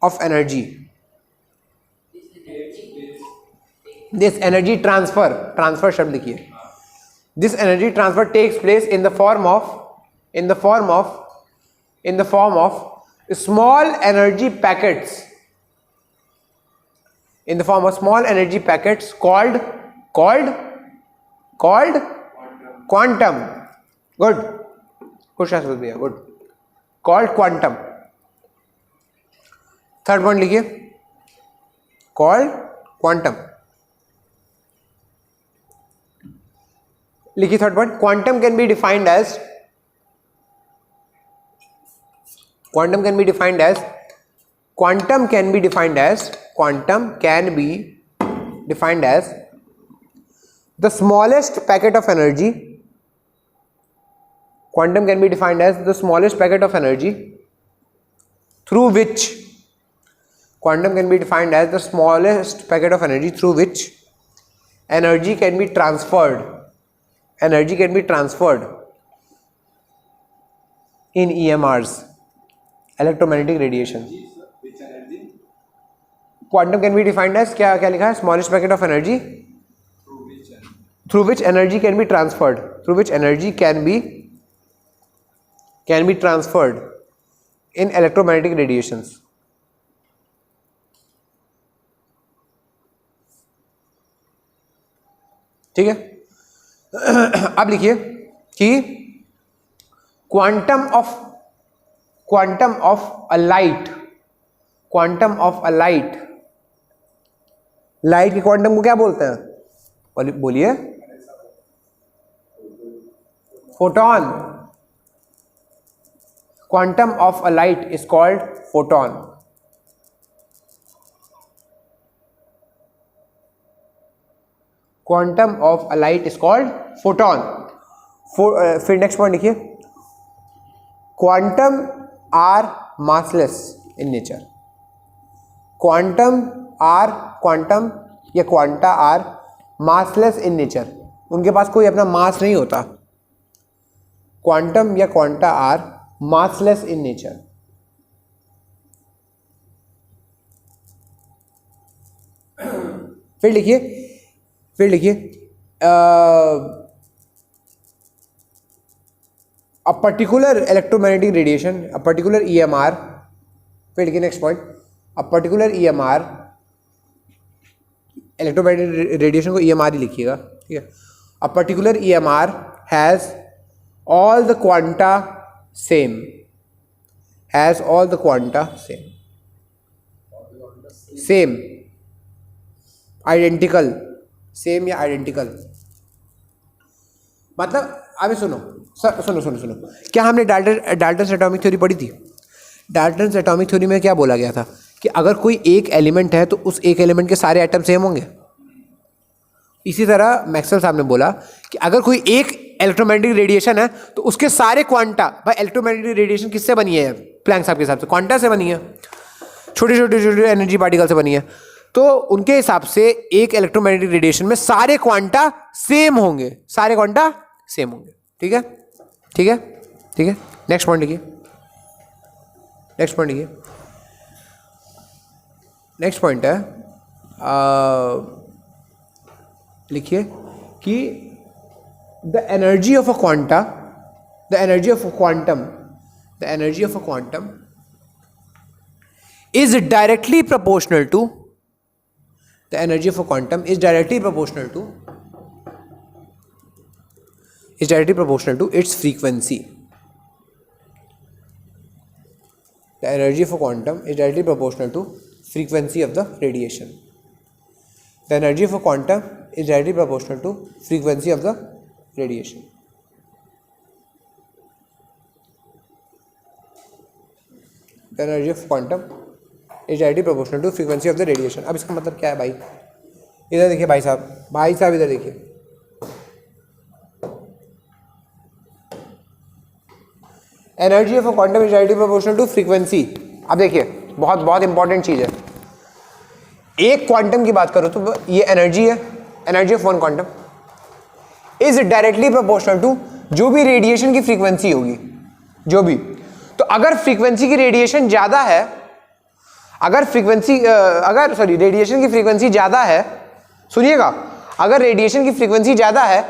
of energy. This energy transfer शब्द लिखिए। This energy transfer takes place in the form of small energy packets, called quantum. Good Shashwat bhaiya, good. Called quantum. Third point लिखिए, called quantum. लिखिए third point, quantum can be defined as the smallest packet of energy. Quantum can be defined as the smallest packet of energy through which energy can be transferred in EMRs, electromagnetic radiation. Which energy? Quantum can be defined as क्या लिखा है? Smallest packet of energy through which energy can be transferred in electromagnetic radiations. ठीक है, अब लिखिए कि quantum of a light, quantum of a light, light के quantum को क्या बोलते हैं? बोलिए, photon. Quantum of a light is called photon. Quantum of a light is called photon. फिर नेक्स्ट पॉइंट लिखिए, quantum are massless in nature. Quantum या quanta are massless in nature, उनके पास कोई अपना मास नहीं होता। क्वांटम या quanta are massless in nature. फिर लिखिए a particular electromagnetic radiation, a particular EMR, फिर लिखिए next point, a particular EMR, electromagnetic radiation को EMR ही लिखिएगा, ठीक है। a particular EMR has all the quanta same, has all the quanta same, identical, same या identical. मतलब अभी सुनो, क्या हमने डाल्टन्स एटॉमिक थ्योरी पढ़ी थी? डाल्टन्स एटॉमिक थ्योरी में क्या बोला गया था कि अगर कोई एक एलिमेंट है तो उस एक एलिमेंट के सारे एटम सेम होंगे। इसी तरह मैक्सवेल साहब ने बोला कि अगर कोई एक इलेक्ट्रोमैग्नेटिक रेडिएशन है तो उसके सारे क्वांटा, भाई इलेक्ट्रोमैग्नेटिक रेडिएशन किससे बनी है? प्लैंक साहब के हिसाब से क्वांटा से बनी है, छोटे छोटे एनर्जी पार्टिकल से बनी है। तो उनके हिसाब से एक इलेक्ट्रोमैग्नेटिक रेडिएशन में सारे क्वांटा सेम होंगे, सारे क्वांटा सेम होंगे। ठीक है, ठीक है, ठीक है। नेक्स्ट पॉइंट लिखिए, नेक्स्ट पॉइंट लिखिए। नेक्स्ट पॉइंट है, लिखिए कि the energy of a quanta, the energy of a quantum, the energy of a quantum is directly proportional to, the energy of a quantum is directly proportional to its frequency. The energy of a quantum is directly proportional to frequency of the radiation. The energy of a quantum is directly proportional to frequency of the radiation. The energy of quantum is directly proportional to frequency of the radiation. अब इसका मतलब क्या है भाई? इधर देखिए भाई साहब, भाई साहब इधर देखिए, energy of a quantum is directly proportional to frequency. अब देखिए बहुत बहुत इंपॉर्टेंट चीज है, एक क्वांटम की बात करो तो ये एनर्जी है, energy of one quantum is directly proportional to जो भी रेडिएशन की फ्रीक्वेंसी होगी, जो भी। तो अगर फ्रीक्वेंसी की रेडिएशन ज्यादा है, रेडिएशन की फ्रीक्वेंसी ज़्यादा है, सुनिएगा, अगर रेडिएशन की फ्रीक्वेंसी ज़्यादा है,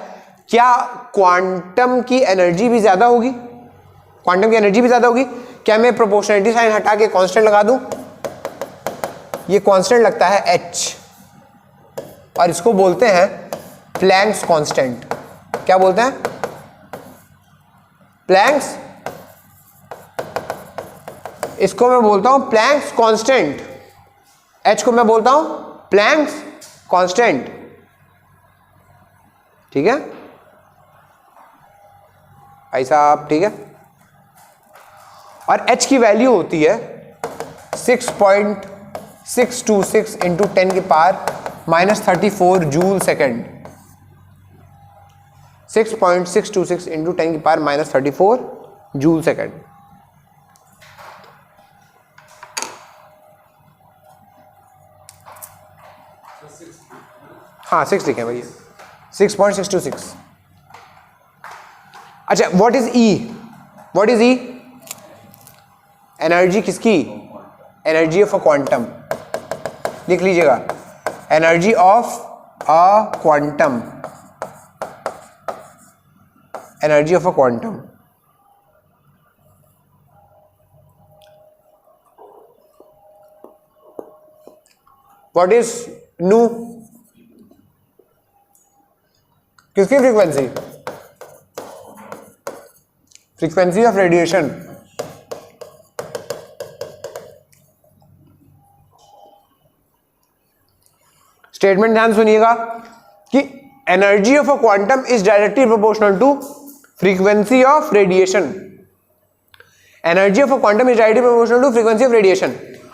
क्या क्वांटम की एनर्जी भी ज़्यादा होगी? क्वांटम की एनर्जी भी ज़्यादा होगी। क्या मैं प्रोपोर्शनलिटी साइन हटा के कांस्टेंट लगा दूं? ये कांस्टेंट लगता है h, और इसको बोलते हैं प्लैंक्स कांस्टेंट। क्या बोलते हैं? प्लैंक्स। इसको मैं बोलता हूं प्लैंक्स कांस्टेंट, h को मैं बोलता हूं प्लैंक्स कांस्टेंट। ठीक है भाई साहब, ठीक है। और h की वैल्यू होती है 6.626 इंटू 10 की पावर -34 जूल सेकेंड। 6.626 इंटू 10 की पावर -34 जूल सेकेंड। हाँ 6 लिखे भैया, 6.626। अच्छा, what is E? What is E? Energy किसकी? Energy of a quantum. लिख लीजिएगा, energy of a quantum, energy of a quantum what is nu? किसकी frequency? Frequency of radiation. Statement ध्यान सुनिएगा कि energy of a quantum is directly proportional to frequency of radiation. Energy of a quantum is directly proportional to frequency of radiation.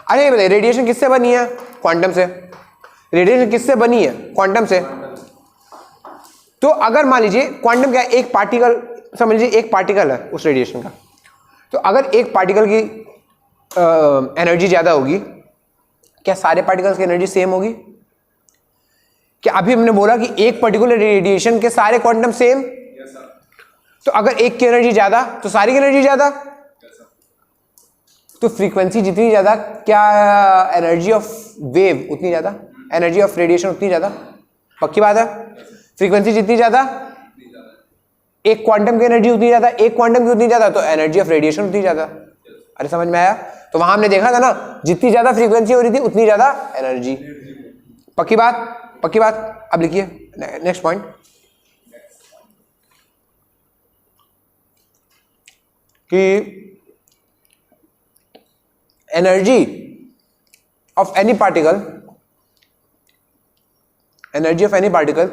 अरे ये बताइए, radiation किससे बनी है? क्वांटम से। रेडिएशन किससे बनी है? क्वांटम से। तो अगर मान लीजिए क्वांटम क्या है? एक पार्टिकल, समझ लीजिए एक पार्टिकल है उस रेडिएशन का, तो अगर एक पार्टिकल की एनर्जी ज्यादा होगी, क्या सारे पार्टिकल्स की एनर्जी सेम होगी? क्या अभी हमने बोला कि एक पर्टिकुलर रेडिएशन के सारे क्वांटम सेम? तो अगर एक की एनर्जी ज्यादा तो सारी की एनर्जी ज्यादा। तो फ्रीक्वेंसी जितनी ज्यादा, क्या एनर्जी ऑफ वेव उतनी ज्यादा, एनर्जी ऑफ रेडिएशन उतनी ज्यादा। पक्की बात है? फ्रीक्वेंसी जितनी ज्यादा, एक क्वांटम की एनर्जी उतनी ज्यादा, एक क्वांटम की उतनी ज्यादा, तो एनर्जी ऑफ रेडिएशन उतनी ज्यादा। अरे समझ में आया? तो वहां हमने देखा था ना, जितनी ज्यादा फ्रीक्वेंसी हो रही थी उतनी ज्यादा एनर्जी। पक्की बात? पक्की बात। अब लिखिए नेक्स्ट पॉइंट कि energy of any particle, energy of any particle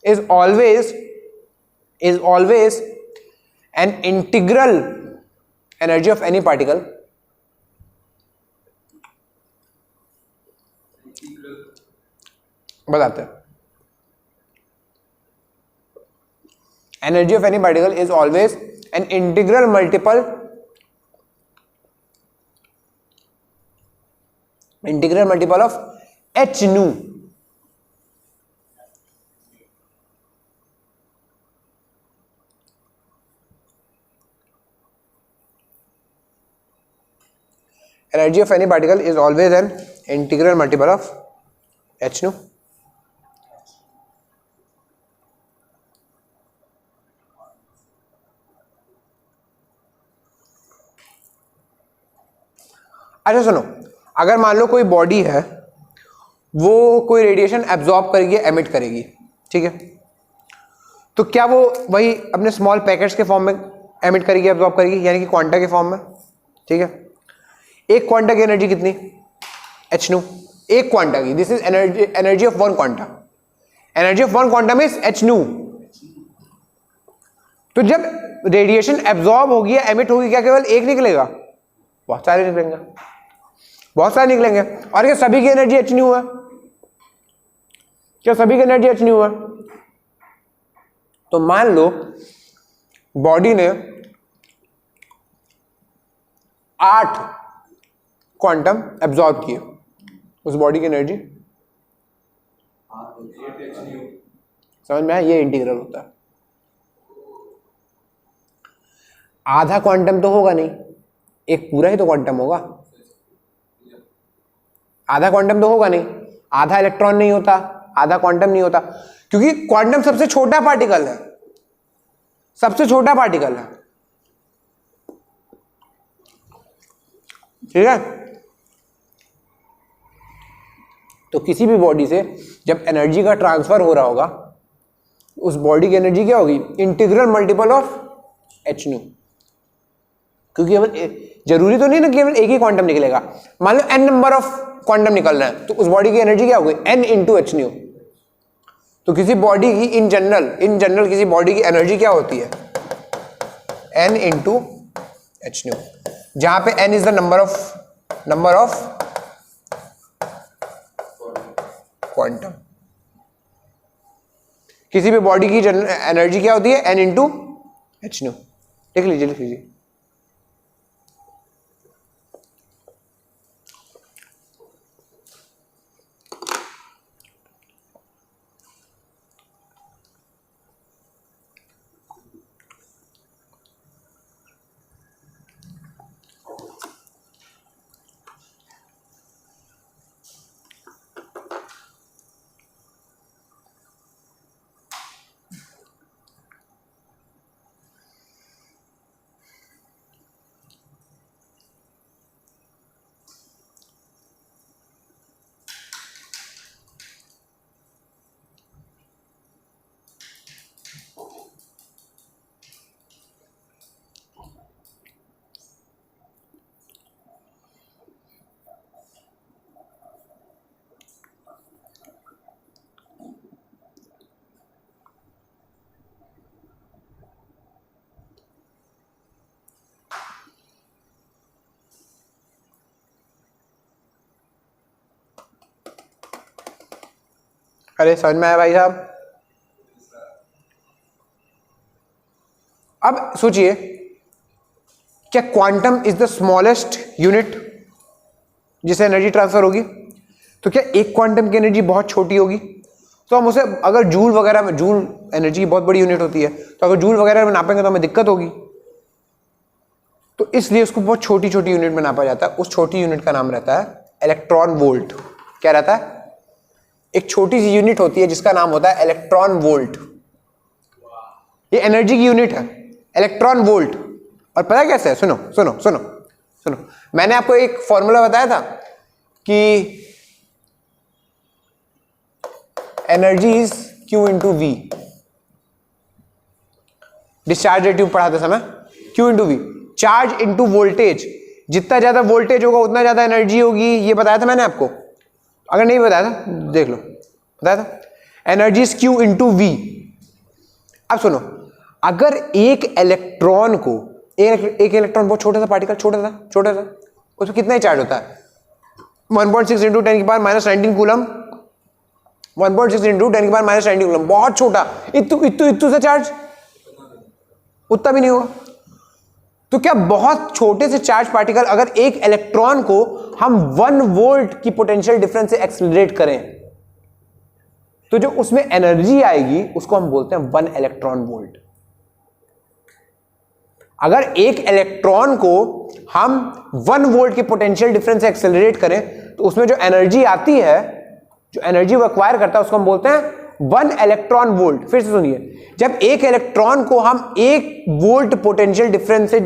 is always an integral energy of any particle बताते हैं। Energy of any particle is always an integral multiple of h nu। Energy of any particle is always an integral multiple of h nu। अच्छा सुनो, अगर मान लो कोई body है, वो कोई रेडिएशन एब्जॉर्ब करेगी, एमिट करेगी, ठीक है, तो क्या वो वही अपने स्मॉल पैकेट्स के फॉर्म में एमिट करेगी, एब्जॉर्ब करेगी, यानी कि क्वांटा के फॉर्म में, ठीक है। एक क्वांटा की एनर्जी कितनी? H new. एक क्वांटा की, this is energy of one quanta. Energy of one quantum is H new. तो जब रेडिएशन एब्जॉर्ब होगी या एमिट होगी, क्या केवल एक निकलेगा? बहुत सारे निकलेंगे, बहुत सारे निकलेंगे। और क्या सभी की एनर्जी एच न्यू है? क्या सभी की एनर्जी एच न्यू है? तो मान लो बॉडी ने 8 क्वांटम एब्जॉर्ब किए, उस बॉडी की एनर्जी समझ में आया? ये इंटीग्रल होता है। आधा क्वांटम तो होगा नहीं, एक पूरा ही तो क्वांटम होगा। आधा क्वांटम तो होगा नहीं, आधा इलेक्ट्रॉन नहीं होता, आधा क्वांटम नहीं होता, क्योंकि क्वांटम सबसे छोटा पार्टिकल है, सबसे छोटा पार्टिकल है, ठीक है। तो किसी भी बॉडी से जब एनर्जी का ट्रांसफर हो रहा होगा, उस बॉडी की एनर्जी क्या होगी? Integral multiple of H new. क्योंकि जरूरी तो नहीं ना केवल एक ही क्वांटम निकलेगा, मान लो n नंबर ऑफ क्वांटम निकल रहा है, तो उस बॉडी की एनर्जी क्या होगी? n into H new. तो किसी बॉडी की इन जनरल किसी बॉडी की एनर्जी क्या होती है? n इंटू एच न्यू, जहां पे n is the number of quantum. किसी भी बॉडी की एनर्जी क्या होती है? n into H new. लिख लीजिए। अरे समझ में आया भाई साहब? अब सोचिए, क्या quantum is the smallest unit जिसे एनर्जी ट्रांसफर होगी? तो क्या एक क्वांटम की एनर्जी बहुत छोटी होगी? तो हम उसे अगर जूल वगैरह में, जूल एनर्जी की बहुत बड़ी यूनिट होती है, तो अगर जूल वगैरह में नापेंगे तो हमें दिक्कत होगी। तो इसलिए उसको बहुत छोटी छोटी यूनिट में नापा जाता है। उस छोटी यूनिट का नाम रहता है इलेक्ट्रॉन वोल्ट। क्या रहता है? एक छोटी सी यूनिट होती है जिसका नाम होता है इलेक्ट्रॉन वोल्ट। ये एनर्जी की यूनिट है, इलेक्ट्रॉन वोल्ट। और पता है कैसे है? सुनो सुनो सुनो सुनो, मैंने आपको एक फॉर्मूला बताया था कि energy is Q into V. Discharge rate पढ़ाते समय Q into V, charge into voltage. जितना ज्यादा वोल्टेज होगा उतना ज्यादा एनर्जी होगी। ये बताया था मैंने आपको, अगर नहीं बताया था देख लो, बताया था। Energy is Q into V. अब सुनो, अगर एक इलेक्ट्रॉन को, एक इलेक्ट्रॉन बहुत छोटा सा पार्टिकल, छोटा सा, उसमें कितना ही चार्ज होता है? 1.6 इंटू 10 की पावर माइनस 19 कूलम। 1.6 इंटू 10 की पावर माइनस 19 कूलम, बहुत छोटा। इतू से चार्ज उतना भी नहीं होगा। तो क्या बहुत छोटे से चार्ज पार्टिकल, अगर एक इलेक्ट्रॉन को हम 1 वोल्ट की पोटेंशियल डिफरेंस से एक्सेलरेट करें, तो जो उसमें एनर्जी आएगी उसको हम बोलते हैं 1 इलेक्ट्रॉन वोल्ट। अगर एक इलेक्ट्रॉन को हम 1 वोल्ट की पोटेंशियल डिफरेंस से एक्सेलरेट करें, तो उसमें जो एनर्जी आती है, जो एनर्जी वो एक्वायर करता है, उसको हम बोलते हैं 1 इलेक्ट्रॉन वोल्ट। फिर से सुनिए, जब एक इलेक्ट्रॉन को हम 1 वोल्ट पोटेंशियल डिफरेंस से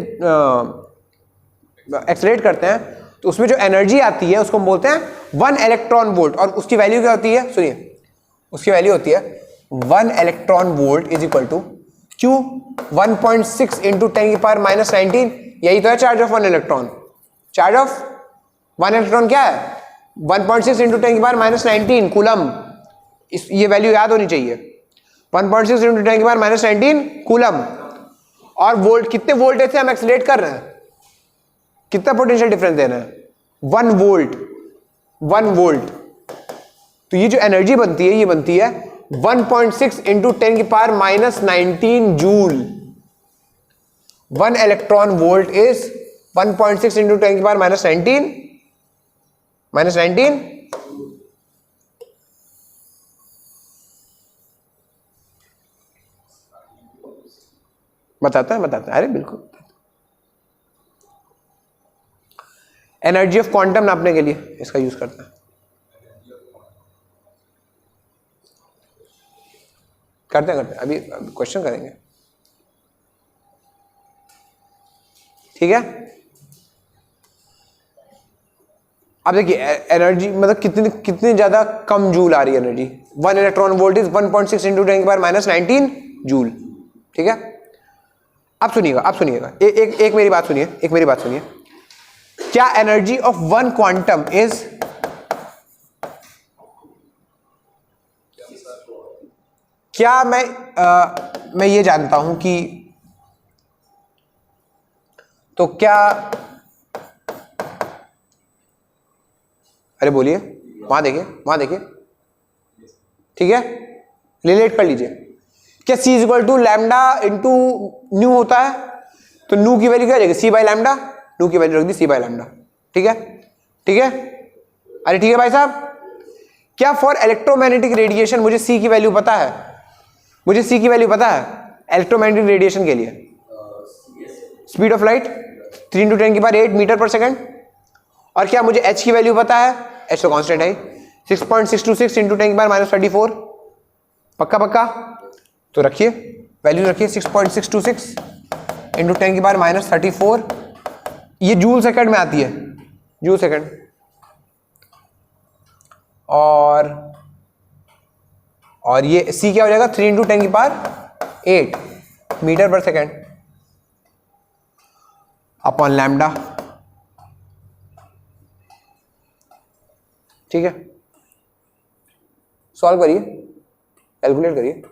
एक्सेलरेट करते हैं, तो उसमें जो एनर्जी आती है उसको हम बोलते हैं 1 इलेक्ट्रॉन वोल्ट। और उसकी वैल्यू क्या होती है? सुनिए, उसकी वैल्यू होती है 1 electron volt is equal to Q 1.6 into 10 की पावर माइनस 19। यही तो है charge of 1 electron. Charge of 1 electron क्या है? 1.6 इंटू 10 की पावर माइनस 19 कूलम। ये वैल्यू याद होनी चाहिए, 1.6 इंटू 10 की पावर माइनस 19 कूलम। और वोल्ट, कितने वोल्टेज से हम एक्सीलरेट कर रहे हैं? कितना पोटेंशियल डिफरेंस दे रहे हैं? 1 वोल्ट। 1 वोल्ट। तो ये जो एनर्जी बनती है, ये बनती है 1.6 इंटू 10 की power minus 19 joule. 1 electron volt is 1.6 into 10 की पावर माइनस 19 बताता है। अरे बिल्कुल, एनर्जी ऑफ क्वांटम नापने के लिए इसका यूज करता है। करते हैं अभी क्वेश्चन करेंगे, ठीक है? अब देखिए, एनर्जी मतलब कितनी ज्यादा कम जूल आ रही है energy. 1 electron volt is 1.6 into 10 की पावर माइनस 19 जूल, ठीक है? अब सुनिएगा, एक मेरी बात सुनिए। क्या एनर्जी ऑफ 1 क्वांटम इज, क्या मैं ये जानता हूं कि, तो क्या, अरे बोलिए, वहां देखिए, ठीक है? रिलेट कर लीजिए। क्या C equal to lambda into nu होता है? तो न्यू की वैल्यू क्या हो जाएगी? C by lambda. न्यू की वैल्यू रख दी C बाई लैम्डा, ठीक है? अरे ठीक है भाई साहब। क्या फॉर इलेक्ट्रोमैग्नेटिक रेडिएशन, मुझे C की वैल्यू पता है, इलेक्ट्रोमैग्नेटिक रेडिएशन के लिए स्पीड ऑफ लाइट 3 इंटू 10 की पावर 8 मीटर पर सेकंड। और क्या मुझे H की वैल्यू पता है? H तो कांस्टेंट है, 6.626 इंटू 10 की पावर माइनस 34। पक्का? तो रखिए, वैल्यू रखिए 6.626 इंटू 10 की पावर माइनस 34। ये जूल सेकंड में आती है, जूल सेकंड। और ये C क्या हो जाएगा? 3 इंटू 10 की पावर 8 मीटर पर सेकंड अपॉन लैम्डा, ठीक है? सॉल्व करिए, कैलकुलेट करिए।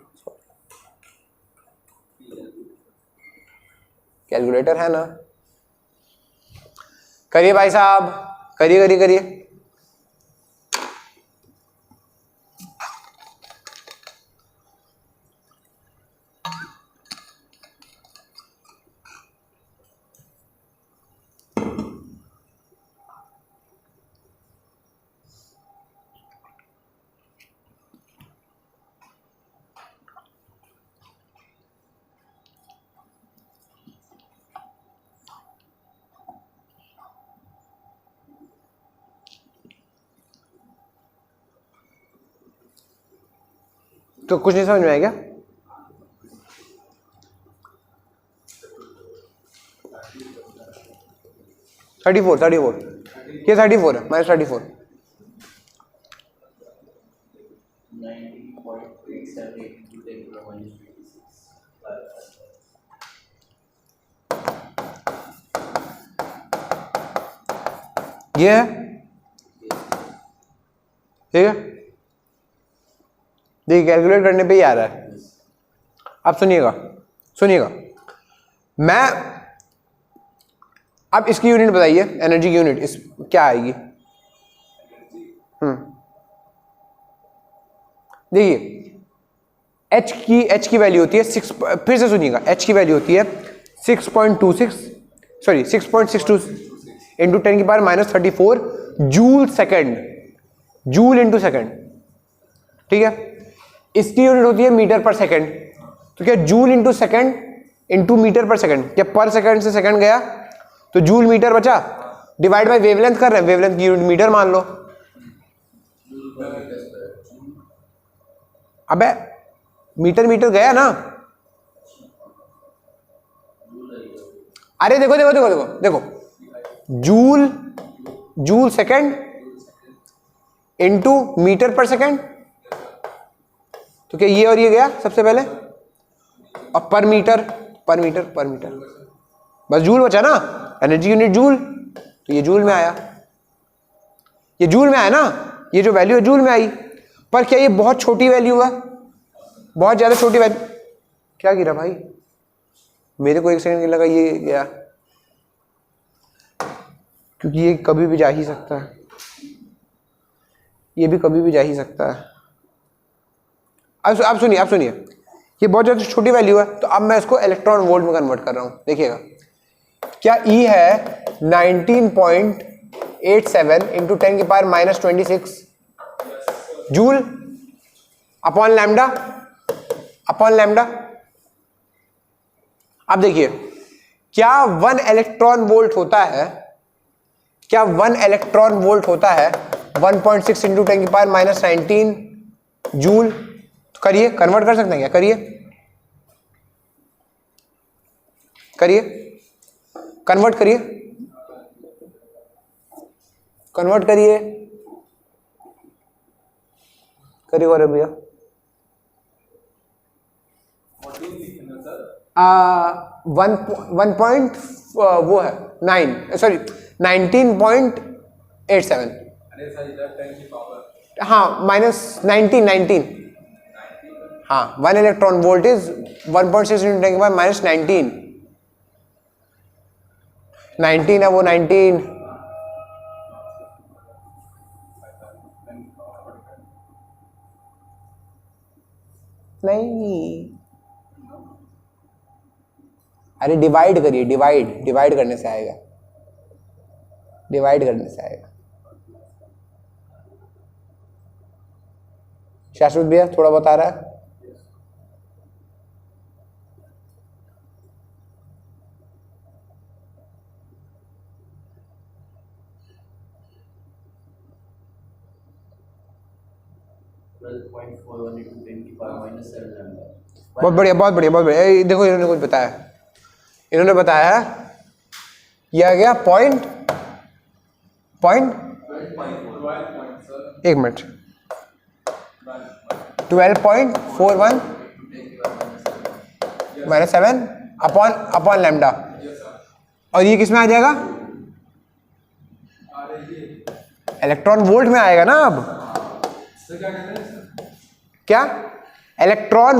कैलकुलेटर है ना? करिए भाई साहब, करिए। तो कुछ नहीं समझ में आया क्या? थर्टी फोर ये 34 है, -34। 90.878 ये है, ठीक है। देखिए कैलकुलेट करने पे ही आ रहा है। अब सुनिएगा, मैं अब इसकी यूनिट बताइए, एनर्जी की यूनिट इस क्या आएगी? देखिए एच की वैल्यू होती है 6, फिर से सुनिएगा, एच की वैल्यू होती है 6.62 इंटू 10 की पावर -34 जूल इंटू सेकेंड, ठीक है। इसकी यूनिट होती है मीटर पर सेकेंड, तो क्या joule into second into metre पर सेकेंड, क्या पर सेकेंड से सेकेंड गया तो जूल मीटर बचा, डिवाइड बाय वेवलेंथ कर रहे हैं, वेवलेंथ की यूनिट मीटर मान लो। अबे मीटर गया ना, अरे देखो जूल सेकेंड इंटू मीटर पर सेकेंड, तो क्या ये और ये गया सबसे पहले, और पर मीटर बस जूल बचा ना, एनर्जी यूनिट जूल, तो ये जूल में आया, ये जूल में आया ना, ये जो वैल्यू है जूल में आई। पर क्या ये बहुत छोटी वैल्यू है, बहुत ज्यादा छोटी वैल्यू? क्या गिरा भाई? मेरे को 1 सेकंड के लगा ये गया, क्योंकि ये कभी भी जा ही सकता है, ये भी कभी भी जा ही सकता है। अब सुनिए, ये बहुत ज़्यादा छोटी वैल्यू है, तो अब मैं इसको इलेक्ट्रॉन वोल्ट में कन्वर्ट कर रहा हूँ। देखिएगा, क्या E है 19.87 इंटू 10 की पावर -26 जूल अपॉन लैम्डा। अब देखिए, क्या 1 इलेक्ट्रॉन वोल्ट होता है, 1.6 इंटू 10 की पावर -19 जूल। तो करिए, कन्वर्ट कर सकते हैं क्या? करिए, कन्वर्ट करिए और भैया 1 वो है 19.87, हाँ -19, हाँ 1 इलेक्ट्रॉन वोल्ट इज 1.6 इंटू 10 की पावर -19 है वो 19। नहीं, अरे डिवाइड करिए, डिवाइड करने से आएगा, शाश्वत भैया थोड़ा बता रहा है। बहुत बढ़िया। देखो इन्होंने कुछ बताया, यह आ गया पॉइंट 12.41 -7 अपॉन लैम्डा, और ये किस में आ जाएगा? इलेक्ट्रॉन वोल्ट में आएगा ना। अब क्या इलेक्ट्रॉन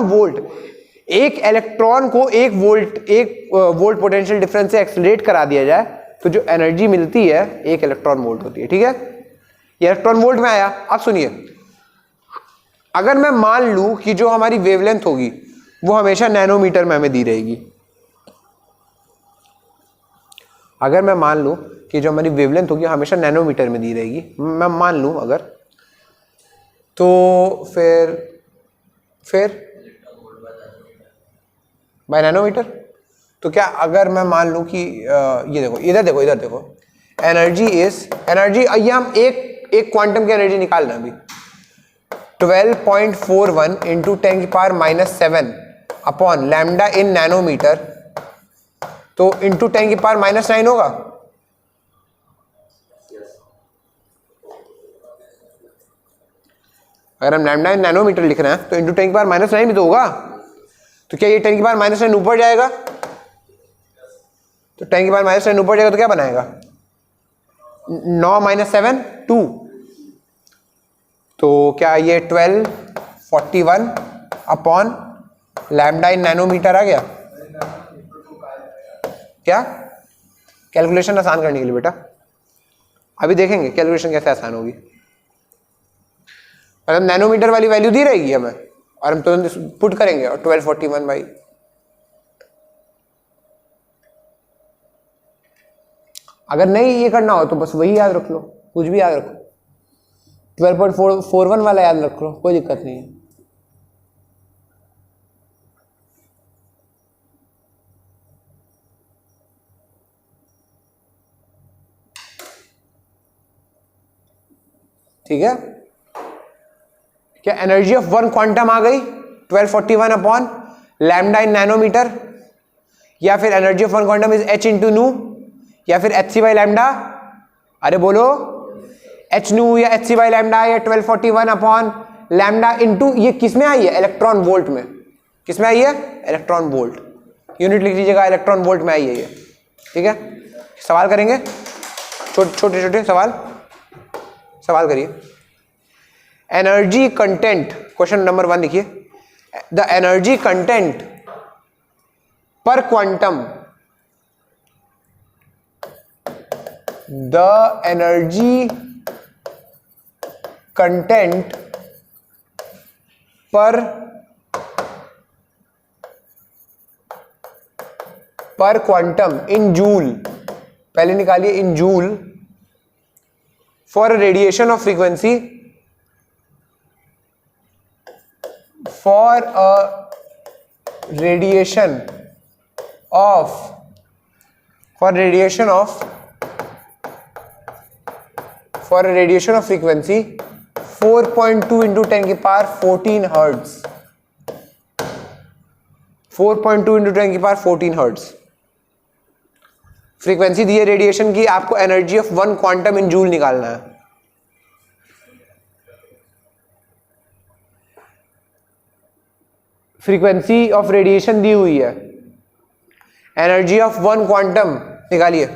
वोल्ट, एक इलेक्ट्रॉन को एक वोल्ट पोटेंशियल डिफरेंस से एक्सेलरेट करा दिया जाए तो जो एनर्जी मिलती है 1 इलेक्ट्रॉन वोल्ट होती है, ठीक है। ये इलेक्ट्रॉन वोल्ट में आया। अब सुनिए, अगर मैं मान लूं कि जो हमारी वेवलेंथ होगी वो हमेशा नैनोमीटर में हमें दी रहेगी, अगर मैं मान लूं कि जो हमारी वेवलेंथ होगी हमेशा नैनोमीटर में दी रहेगी, मैं मान लूं अगर, तो फिर बाय नैनोमीटर, तो क्या अगर मैं मान लूं कि ये देखो, इधर देखो एनर्जी ये हम एक क्वांटम की एनर्जी निकाल रहे हैं अभी, 12.41 इंटू 10⁻⁻7 अपॉन लैम्डा इन नैनोमीटर, तो इंटू 10⁻⁹ होगा। अगर हम लैम्डा इन नैनोमीटर लिख रहे हैं तो इंटू 10⁻⁹ भी तो होगा। तो क्या ये 10⁻⁹ ऊपर जाएगा? तो 10⁻⁹ ऊपर जाएगा तो क्या बनाएगा? 9 - 7 2। तो क्या ये 1241 अपॉन लैम्डा इन नैनोमीटर आ गया? क्या कैलकुलेशन आसान करने के लिए बेटा, अभी देखेंगे कैलकुलेशन कैसे आसान होगी। मतलब नैनोमीटर वाली वैल्यू दी रहेगी हमें और हम तुरंत पुट करेंगे और 1241 बाई, अगर नहीं ये करना हो तो बस वही याद रख लो, कुछ भी याद रखो, 12.41 वाला याद रख लो, कोई दिक्कत नहीं है। ठीक है, क्या एनर्जी ऑफ वन क्वांटम आ गई 1241 अपॉन लैम्डा इन नैनोमीटर, या फिर energy of one quantum is h into नू, या फिर hc बाई लैम्डा। अरे बोलो h नू या hc बाई लैम्डा या 1241 अपॉन लैम्डा इंटू, ये किस में आई है? इलेक्ट्रॉन वोल्ट में। किस में आई है? इलेक्ट्रॉन वोल्ट, यूनिट लिख लीजिएगा, इलेक्ट्रॉन वोल्ट में आई है ये। ठीक है, सवाल करेंगे, छोटे छोटे सवाल करिए। एनर्जी कंटेंट, क्वेश्चन नंबर 1 देखिए, द एनर्जी कंटेंट पर क्वांटम, द एनर्जी कंटेंट पर क्वांटम इन जूल, पहले निकालिए in joule, for radiation of frequency, for a radiation of frequency 4.2 into 10⁻14 hertz, 4.2 into 10⁻14 hertz frequency दी है रेडिएशन की, आपको energy of one quantum in joule निकालना है। Frequency of radiation दी हुई है, एनर्जी ऑफ वन क्वांटम निकालिए।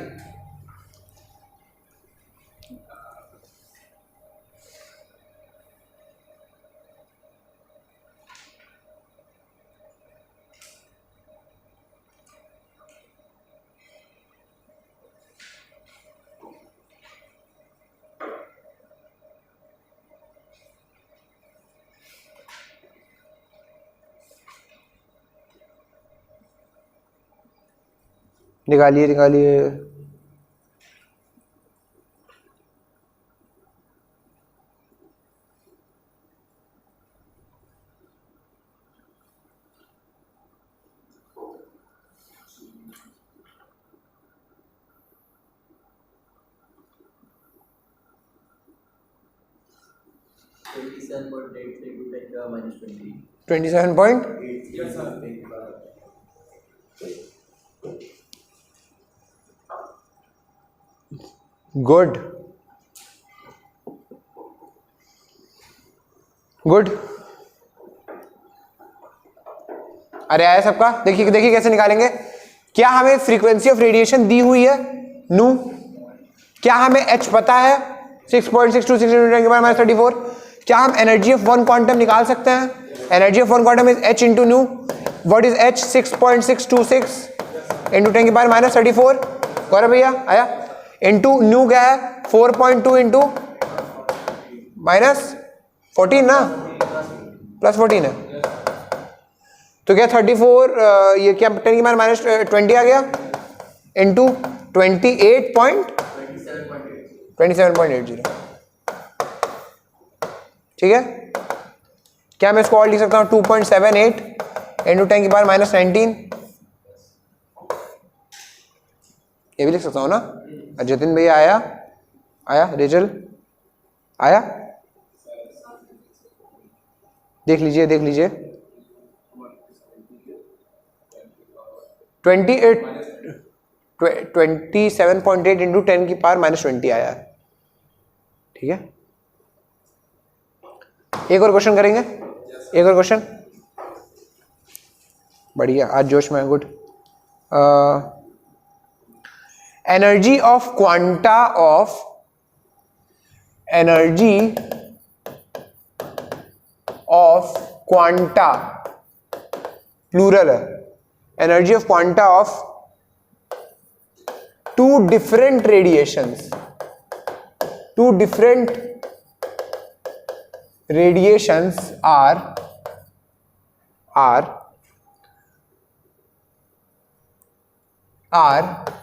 निकालिए निकालिए, गुड गुड। अरे आया सबका? देखिए देखिए कैसे निकालेंगे। क्या हमें फ्रीक्वेंसी ऑफ रेडिएशन दी हुई है नू, क्या हमें h पता है 6.626 × 10⁻34, क्या हम एनर्जी ऑफ वन क्वांटम निकाल सकते हैं? Energy of one quantum is h into new. What is h? 6.626 into 10⁻34। गौरव भैया आया? इंटू न्यू क्या है? 4.2 इंटू -14 ना, +14 है। तो क्या 34 ये क्या 10⁻⁻20 आ गया इंटू 27.80। ठीक है, क्या मैं इसको और लिख सकता हूँ 2.78 इंटू 10⁻⁻19, ये भी लिख सकता हूँ ना। जतिन भैया आया? आया? रेचल आया? देख लीजिए 27.8 इंटू 10 की पावर -20 आया है। ठीक है, एक और क्वेश्चन करेंगे, एक और क्वेश्चन। बढ़िया, आज जोश में। Good. Energy of quanta plural है, energy of quanta of two different radiations are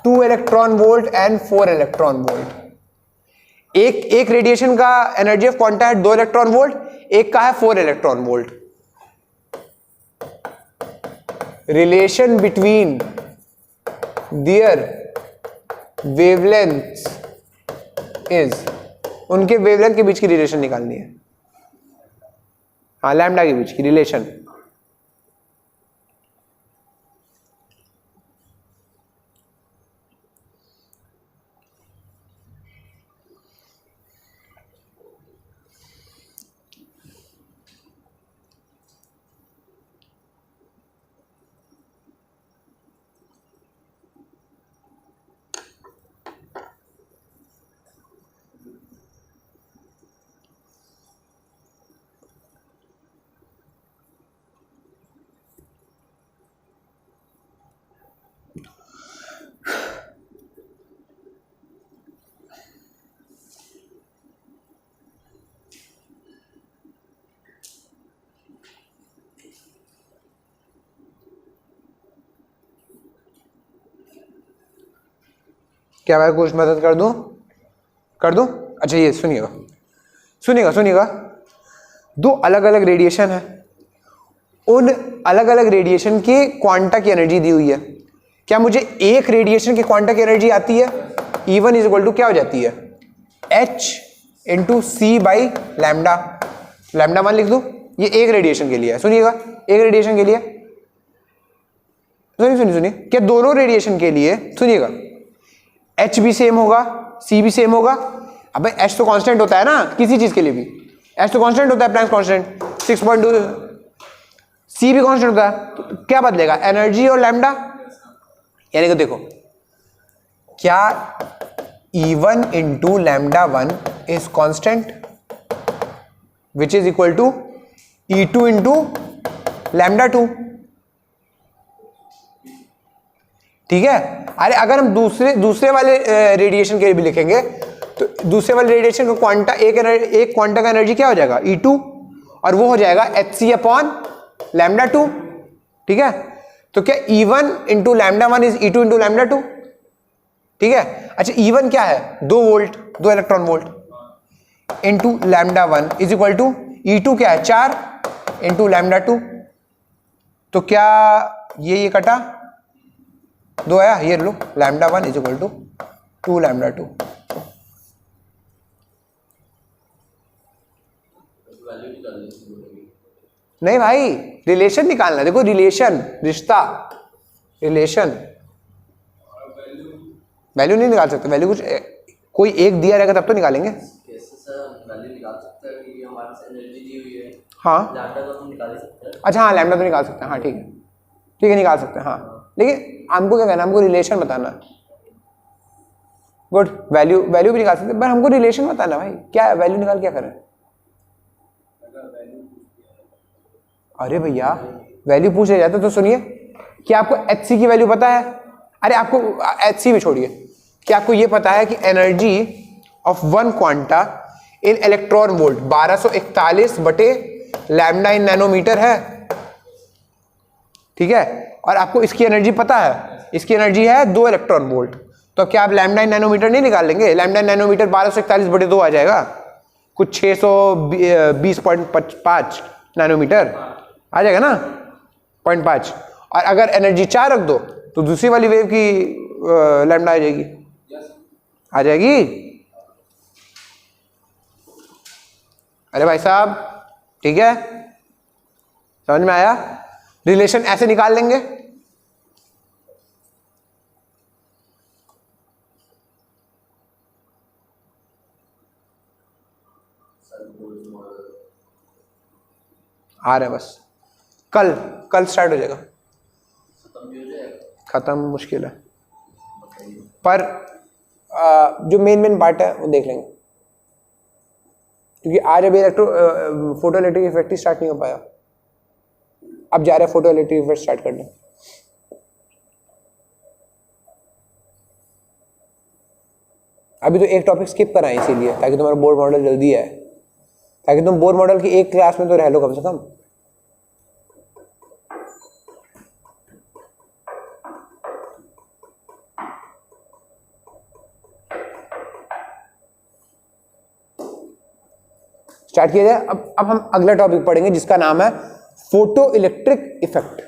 2 electron volt and 4 electron volt. एक रेडिएशन का एनर्जी ऑफ क्वांटा है 2 इलेक्ट्रॉन वोल्ट, एक का है 4 electron volt. Relation between their wavelength is, उनके wavelength के बीच की रिलेशन निकालनी है। हाँ, लैम्डा के बीच की रिलेशन। क्या मैं कुछ मदद कर दूं? अच्छा, ये सुनिएगा। 2 अलग अलग रेडिएशन है, उन अलग अलग रेडिएशन के क्वांटा की एनर्जी दी हुई है। क्या मुझे एक रेडिएशन के क्वांटा की एनर्जी आती है? E1 इज इक्वल टू क्या हो जाती है? H into C by lambda. Lambda 1 लिख दो। ये एक रेडिएशन के लिए है, सुनिएगा, एक रेडिएशन के लिए। सुनिए, क्या दोनों रेडिएशन के लिए, सुनिएगा, H भी सेम होगा, C भी सेम होगा। अबे H तो कांस्टेंट होता है ना किसी चीज के लिए भी, H तो कांस्टेंट होता है, प्लैंक्स कांस्टेंट 6.2। C भी कांस्टेंट होता है, तो क्या बदलेगा? एनर्जी और लैम्डा। यानी कि देखो, क्या E1 into lambda 1 is constant which is equal to E2 into lambda 2। ठीक है। अरे अगर हम दूसरे वाले रेडिएशन के लिए भी लिखेंगे तो दूसरे वाले रेडिएशन का क्वांटा, एक क्वांटा का एनर्जी क्या हो जाएगा? E2, और वो हो जाएगा Hc अपॉन लैम्डा 2। ठीक है, तो क्या E1 into lambda 1 is E2 into lambda 2। ठीक है। अच्छा, E1 क्या है? 2 volt, 2 electron volt into lambda 1 is equal to E2 क्या है? 4 इंटू लैम्डा 2। तो क्या ये कटा, 2 आया, ये लो, lambda 1 is equal to 2 lambda 2। नहीं भाई, रिलेशन निकालना। देखो रिलेशन, रिश्ता, रिलेशन। वैल्यू नहीं निकाल सकते, वैल्यू कुछ कोई एक दिया रहेगा तब तो निकालेंगे। कैसे सर वैल्यू निकाल सकते हैं कि हमारे पास एनर्जी दी हुई है? हाँ, लैम्डा तो हम निकाल सकते हैं। अच्छा हाँ, लैम्डा तो निकाल सकते हैं। हाँ ठीक है, निकाल सकते हैं। हाँ, लेकिन हमको क्या कहना, हमको रिलेशन बताना। गुड, वैल्यू भी निकाल सकते हैं, पर हमको रिलेशन बताना भाई। क्या वैल्यू निकाल क्या करें? अरे भैया, वैल्यू पूछ जाता तो सुनिए, क्या आपको Hc की वैल्यू पता है? अरे आपको Hc भी छोड़िए, क्या आपको ये पता है कि energy of 1 quanta in electron volt 1241 बटे लैम्डा इन नैनोमीटर है। ठीक है, और आपको इसकी एनर्जी पता है, इसकी एनर्जी है 2 इलेक्ट्रॉन वोल्ट। तो क्या आप लैम्डा इन नैनोमीटर नहीं निकाल लेंगे? लैम्डा इन नैनोमीटर 1241 बटे 2 आ जाएगा, कुछ 620.5 नैनोमीटर आ जाएगा ना, 0.5। और अगर एनर्जी 4 रख दो तो दूसरी वाली वेव की लैम्डा आ जाएगी, आ जाएगी। अरे भाई साहब, ठीक है, समझ में आया? रिलेशन ऐसे निकाल लेंगे। आ रहा है बस, कल कल स्टार्ट हो जाएगा। खत्म मुश्किल है, पर जो मेन पार्ट है वो देख लेंगे, क्योंकि आज अभी फोटो इलेक्ट्रिक इफेक्ट ही स्टार्ट नहीं हो पाया। अब जा रहे हैं फोटो इलेक्ट्रिक इफेक्ट स्टार्ट करने। अभी तो एक टॉपिक स्किप कराएं इसीलिए, ताकि तुम्हारा बोर्ड मॉडल जल्दी आए, ताकि तुम बोर्ड मॉडल की एक क्लास में तो रह लो कम से कम। स्टार्ट किया जाए। अब हम अगला टॉपिक पढ़ेंगे जिसका नाम है फोटो इलेक्ट्रिक इफेक्ट।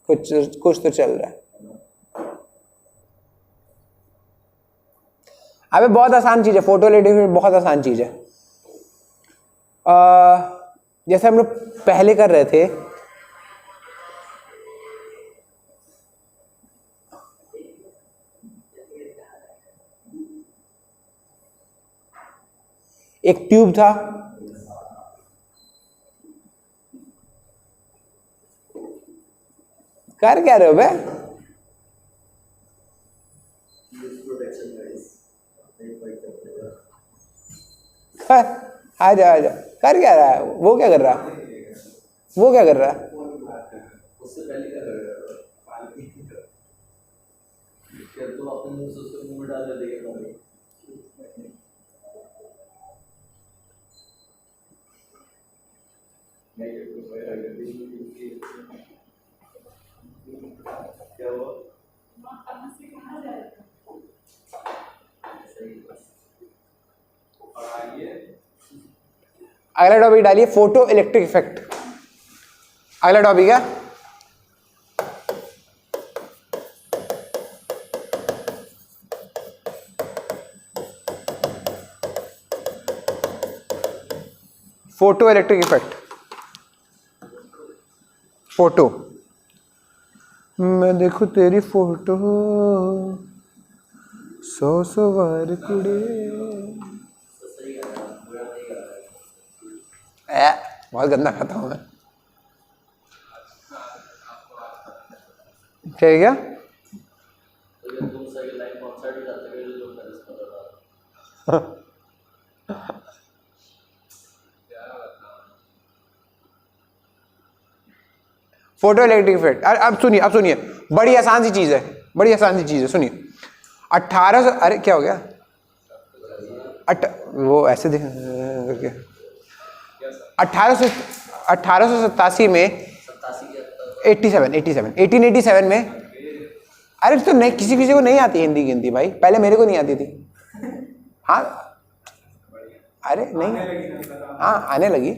कुछ तो चल रहा है। अबे बहुत आसान चीज है फोटो इलेक्ट्रिक इफेक्ट, बहुत आसान चीज है। जैसे हम लोग पहले कर रहे थे, एक ट्यूब था, कर क्या रहे हो बे? आजा आजा, कर क्या रहा है वो? क्या कर रहा है वो? क्या कर रहा है? उससे पहले क्या कर रहे हो? फिर तो अपने मुंह से उसके मुंह में डाल देगा। क्या हुआ? अगला टॉपिक डालिए फोटो इलेक्ट्रिक इफेक्ट। अगला टॉपिक है फोटो इलेक्ट्रिक इफेक्ट। फोटो, मैं देखूं तेरी फोटो 100 बार कुड़े। बहुत गंदा खाता हूं मैं। क्या है क्या? Photo electric effect. अब सुनिए बड़ी आसान सी चीज है, बड़ी आसान सी चीज है। सुनिए 1800, अरे क्या हो गया? वो ऐसे देख करके 1887 में 1887 में, अरे तो नहीं, किसी को नहीं आती हिंदी गिनती भाई, पहले मेरे को नहीं आती थी। हाँ अरे नहीं, हाँ आने लगी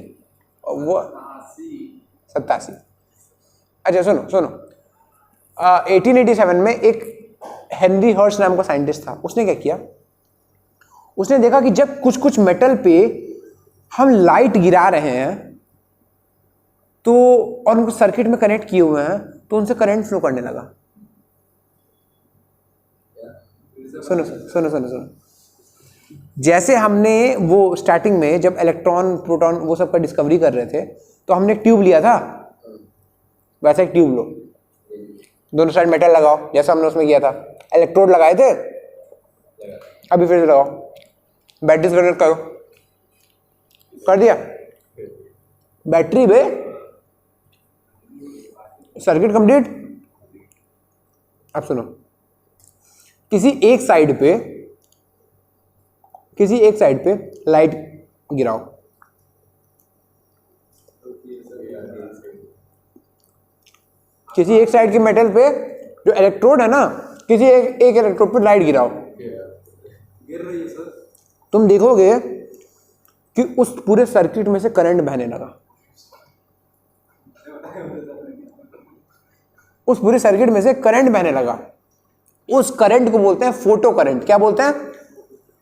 वो 87। अच्छा सुनो 1887 में एक हेनरी हर्ट्ज नाम का साइंटिस्ट था। उसने क्या किया, उसने देखा कि जब कुछ मेटल पे हम लाइट गिरा रहे हैं तो, और उनको सर्किट में कनेक्ट किए हुए हैं, तो उनसे करंट फ्लो करने लगा। सुनो जैसे हमने वो स्टार्टिंग में जब इलेक्ट्रॉन प्रोटॉन वो सब का डिस्कवरी कर रहे थे, तो हमने एक ट्यूब लिया था, वैसे एक ट्यूब लो, दोनों साइड मेटल लगाओ, जैसा हमने उसमें किया था। इलेक्ट्रोड लगाए थे, अभी फिर से लगाओ, बैटरी कनेक्ट करो, कर दिया, बैटरी पे सर्किट कंप्लीट। अब सुनो, किसी एक साइड पे लाइट गिराओ, किसी एक साइड के मेटल पे जो इलेक्ट्रोड है ना, किसी एक इलेक्ट्रोड पे लाइट गिराओ, गिर रही है सर। तुम देखोगे कि उस पूरे सर्किट में से करंट बहने लगा। उस पूरे सर्किट में से करंट बहने लगा। उस करंट को बोलते हैं फोटो करंट। क्या बोलते हैं?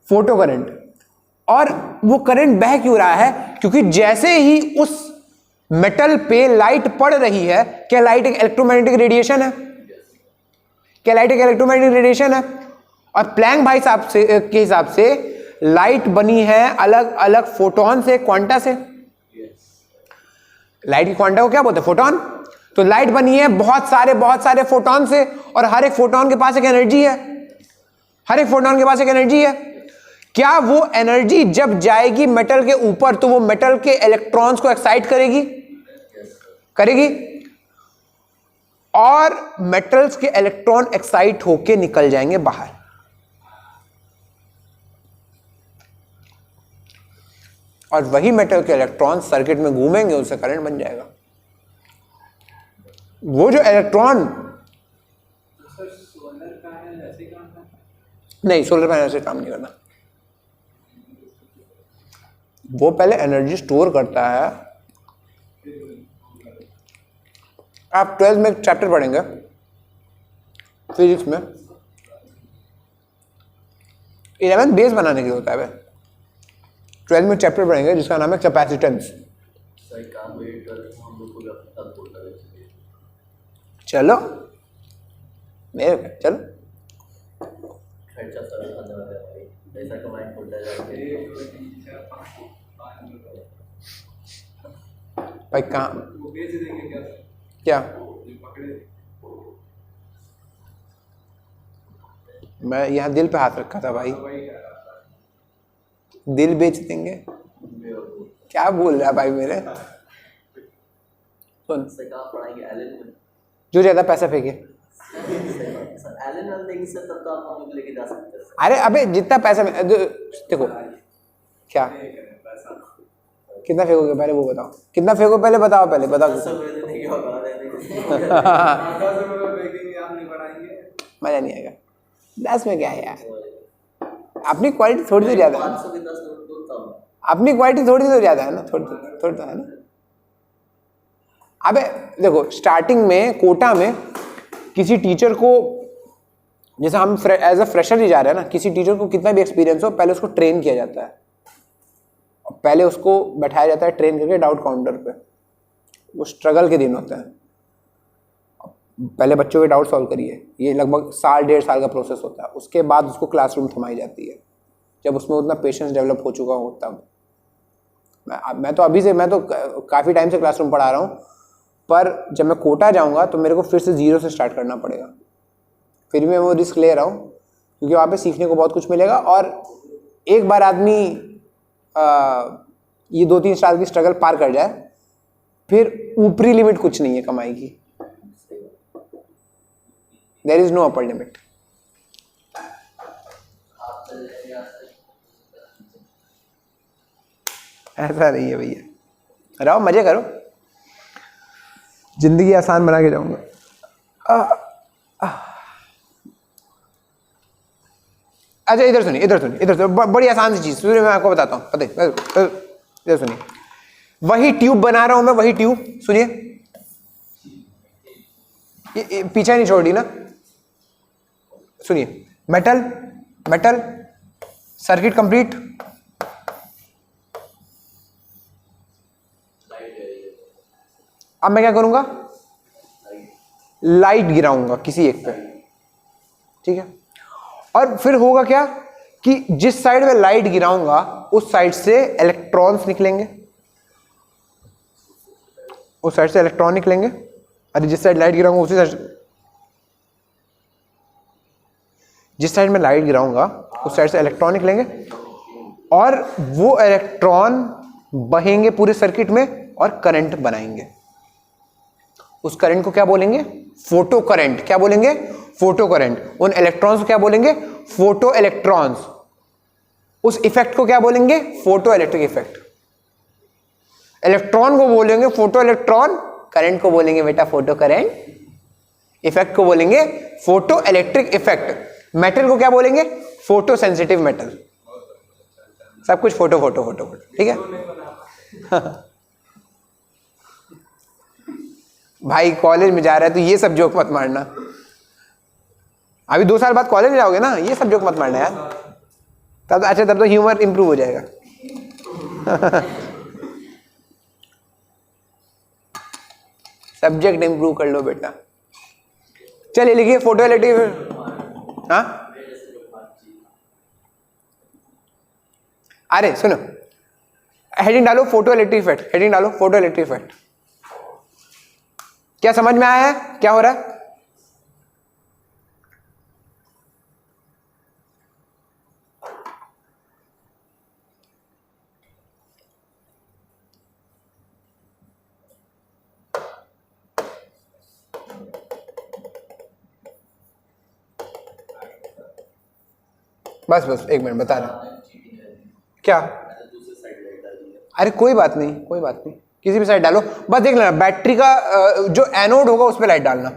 Photo current. और वो करंट बह क्यों रहा है? क्योंकि जैसे ही उस मेटल पे लाइट पड़ रही है, क्या लाइट एक इलेक्ट्रोमैग्नेटिक रेडिएशन है? क्या लाइट एक इलेक्ट्रोमैग्नेटिक रेडिएशन है? और प्लैंक भाई साहब से के हिसाब से लाइट बनी है अलग अलग फोटोन से, क्वांटा से। लाइट की क्वांटा को क्या बोलते हैं? फोटोन। तो लाइट बनी है बहुत सारे फोटोन से, और हर एक फोटोन के पास एक एनर्जी है। हर एक फोटोन के पास एक एनर्जी है। क्या वो एनर्जी जब जाएगी मेटल के ऊपर तो वो मेटल के इलेक्ट्रॉन्स को एक्साइट करेगी? करेगी। और मेटल्स के इलेक्ट्रॉन एक्साइट होके निकल जाएंगे बाहर। और वही मेटल के इलेक्ट्रॉन सर्किट में घूमेंगे, उससे करंट बन जाएगा। वो जो इलेक्ट्रॉन सोलर पैनल ऐसे काम करता है? नहीं, सोलर पैनल से काम नहीं करना। वो पहले एनर्जी स्टोर करता है। आप 12th में एक चैप्टर पढ़ेंगे फिजिक्स में, 11th बेस बनाने के लिए होता है। 12th में चैप्टर पढ़ेंगे जिसका नाम है कैपेसिटेंस। चलो मेरे चलो खर्चा सर खाने वाला है भाई, पैसा कमाएं बोलता जाके। भाई कहाँ वो बेच देंगे क्या? क्या? ये पकड़े मैं यहाँ दिल पे हाथ रखा था भाई। वही कह रहा था। दिल बेच देंगे? क्या बोल रहा है भाई मेरे? सुन, से कहाँ पढ़ाएंगे? एलन में जो ज्यादा पैसा फेंके। सर एलन में देंगे सर, तब तो आप हम लोग लेके जा सकते हैं सर। अरे अबे जितना पैसा देखो क्या कितना फेंकोगे पहले वो बताओ। कितना फेंको पहले बताओ, पहले बताओ। 10 रुपए देने क्या होगा? आकाश में लोग देखेंगे, आप नहीं बढ़ाएंगे। मजा नहीं आएगा। 10 में क्या है यार, अपनी क्वालिटी थोड़ी तो ज्यादा है। 500 के 10 नोट दो तब। अपनी क्वालिटी थोड़ी तो ज्यादा है ना, थोड़ी तो है ना। अबे देखो, स्टार्टिंग में कोटा में किसी टीचर को, जैसे हम एज अ फ्रेशर ही जा रहे हैं ना, किसी टीचर को कितना भी एक्सपीरियंस हो, पहले उसको ट्रेन किया जाता है। पहले उसको बैठाया जाता है ट्रेन करके डाउट काउंटर पे। वो स्ट्रगल के दिन होते हैं। पहले बच्चों के डाउट सॉल्व करिए, ये लगभग 1.5 साल का प्रोसेस होता है। उसके बाद उसको क्लासरूम थमाई जाती है, जब उसमें उतना पेशेंस डेवलप हो चुका हो तब। मैं तो काफ़ी टाइम से क्लासरूम पढ़ा रहा हूँ, पर जब मैं कोटा जाऊँगा तो मेरे को फिर से 0 से स्टार्ट करना पड़ेगा। फिर भी मैं वो रिस्क ले रहा हूँ, क्योंकि वहाँ पे सीखने को बहुत कुछ मिलेगा। और एक बार आदमी ये 2-3 साल की स्ट्रगल पार कर जाए, फिर ऊपरी लिमिट कुछ नहीं है कमाई की। There is no upper limit. ऐसा नहीं है भैया, रहो मजे करो, जिंदगी आसान बना के जाऊंगा। अच्छा इधर सुनिए, बड़ी आसान सी चीज मैं आपको बताता हूँ, पता है? इधर सुनिए, वही ट्यूब बना रहा हूं मैं, वही ट्यूब। सुनिए, ये पीछे नहीं छोड़ दी ना। सुनिए, मेटल सर्किट कंप्लीट। अब मैं क्या करूंगा? लाइट गिराऊंगा किसी एक पे, ठीक है? और फिर होगा क्या कि जिस साइड में लाइट गिराऊंगा उस साइड से इलेक्ट्रॉन्स निकलेंगे, उस साइड से इलेक्ट्रॉन निकलेंगे। अरे जिस साइड लाइट गिराऊंगा उसी साइड, जिस साइड में लाइट गिराऊंगा उस साइड से इलेक्ट्रॉन निकलेंगे, और वो इलेक्ट्रॉन बहेंगे पूरे सर्किट में और करंट बनाएंगे। उस करंट को क्या बोलेंगे? Photo current. क्या बोलेंगे? Photo current. उन इलेक्ट्रॉन्स को क्या बोलेंगे? Photo electrons. उस इफेक्ट को क्या बोलेंगे? Photo electric effect. इलेक्ट्रॉन को बोलेंगे फोटो इलेक्ट्रॉन, करंट को बोलेंगे बेटा फोटो करंट, इफेक्ट को बोलेंगे फोटो इलेक्ट्रिक इफेक्ट। मेटल को क्या बोलेंगे? Photo sensitive metal. सब कुछ फोटो फोटो फोटो फोटो, ठीक है? भाई कॉलेज में जा रहा है तो ये सब जोक मत मारना। अभी 2 साल बाद कॉलेज जाओगे ना, ये सब जोक मत मारना यार। तब अच्छा, तब तो ह्यूमर इंप्रूव हो जाएगा। सब्जेक्ट इंप्रूव कर लो बेटा। चलिए लिखिए फोटो इलेक्ट्रिक। हाँ अरे सुनो, हेडिंग डालो फोटो इलेक्ट्रिक इफेक्ट, हेडिंग डालो फोटो इलेक्ट्रिक इफेक्ट। क्या समझ में आया है क्या हो रहा है? बस बस 1 मिनट बता रहा। क्या? अरे कोई बात नहीं, कोई बात नहीं, किसी भी साइड डालो, बस देख लेना बैटरी का जो एनोड होगा उस पे लाइट डालना,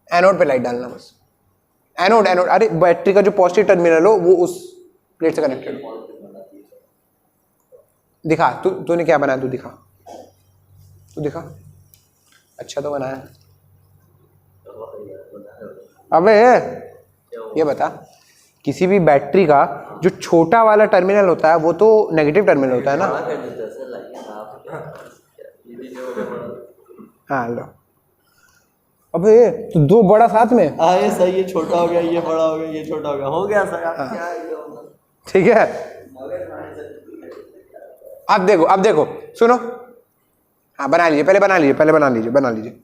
एनोड पे लाइट डालना बस। एनोड एनोड, अरे बैटरी का जो पॉजिटिव टर्मिनल हो वो उस प्लेट से कनेक्टेड हो। दिखा तूने क्या बनाया, तू दिखा, तू दिखा। अच्छा तो बनाया। अबे ये बता, किसी भी बैटरी का जो छोटा वाला टर्मिनल होता है वो तो नेगेटिव टर्मिनल होता है ना। हाँ लो। अबे तो 2 बड़ा साथ में। ये सही है, छोटा हो गया, ये बड़ा हो गया, ये छोटा हो गया सर। आप क्या ठीक है, अब देखो सुनो। हाँ बना लीजिए, पहले बना लीजिए, बना लीजिए।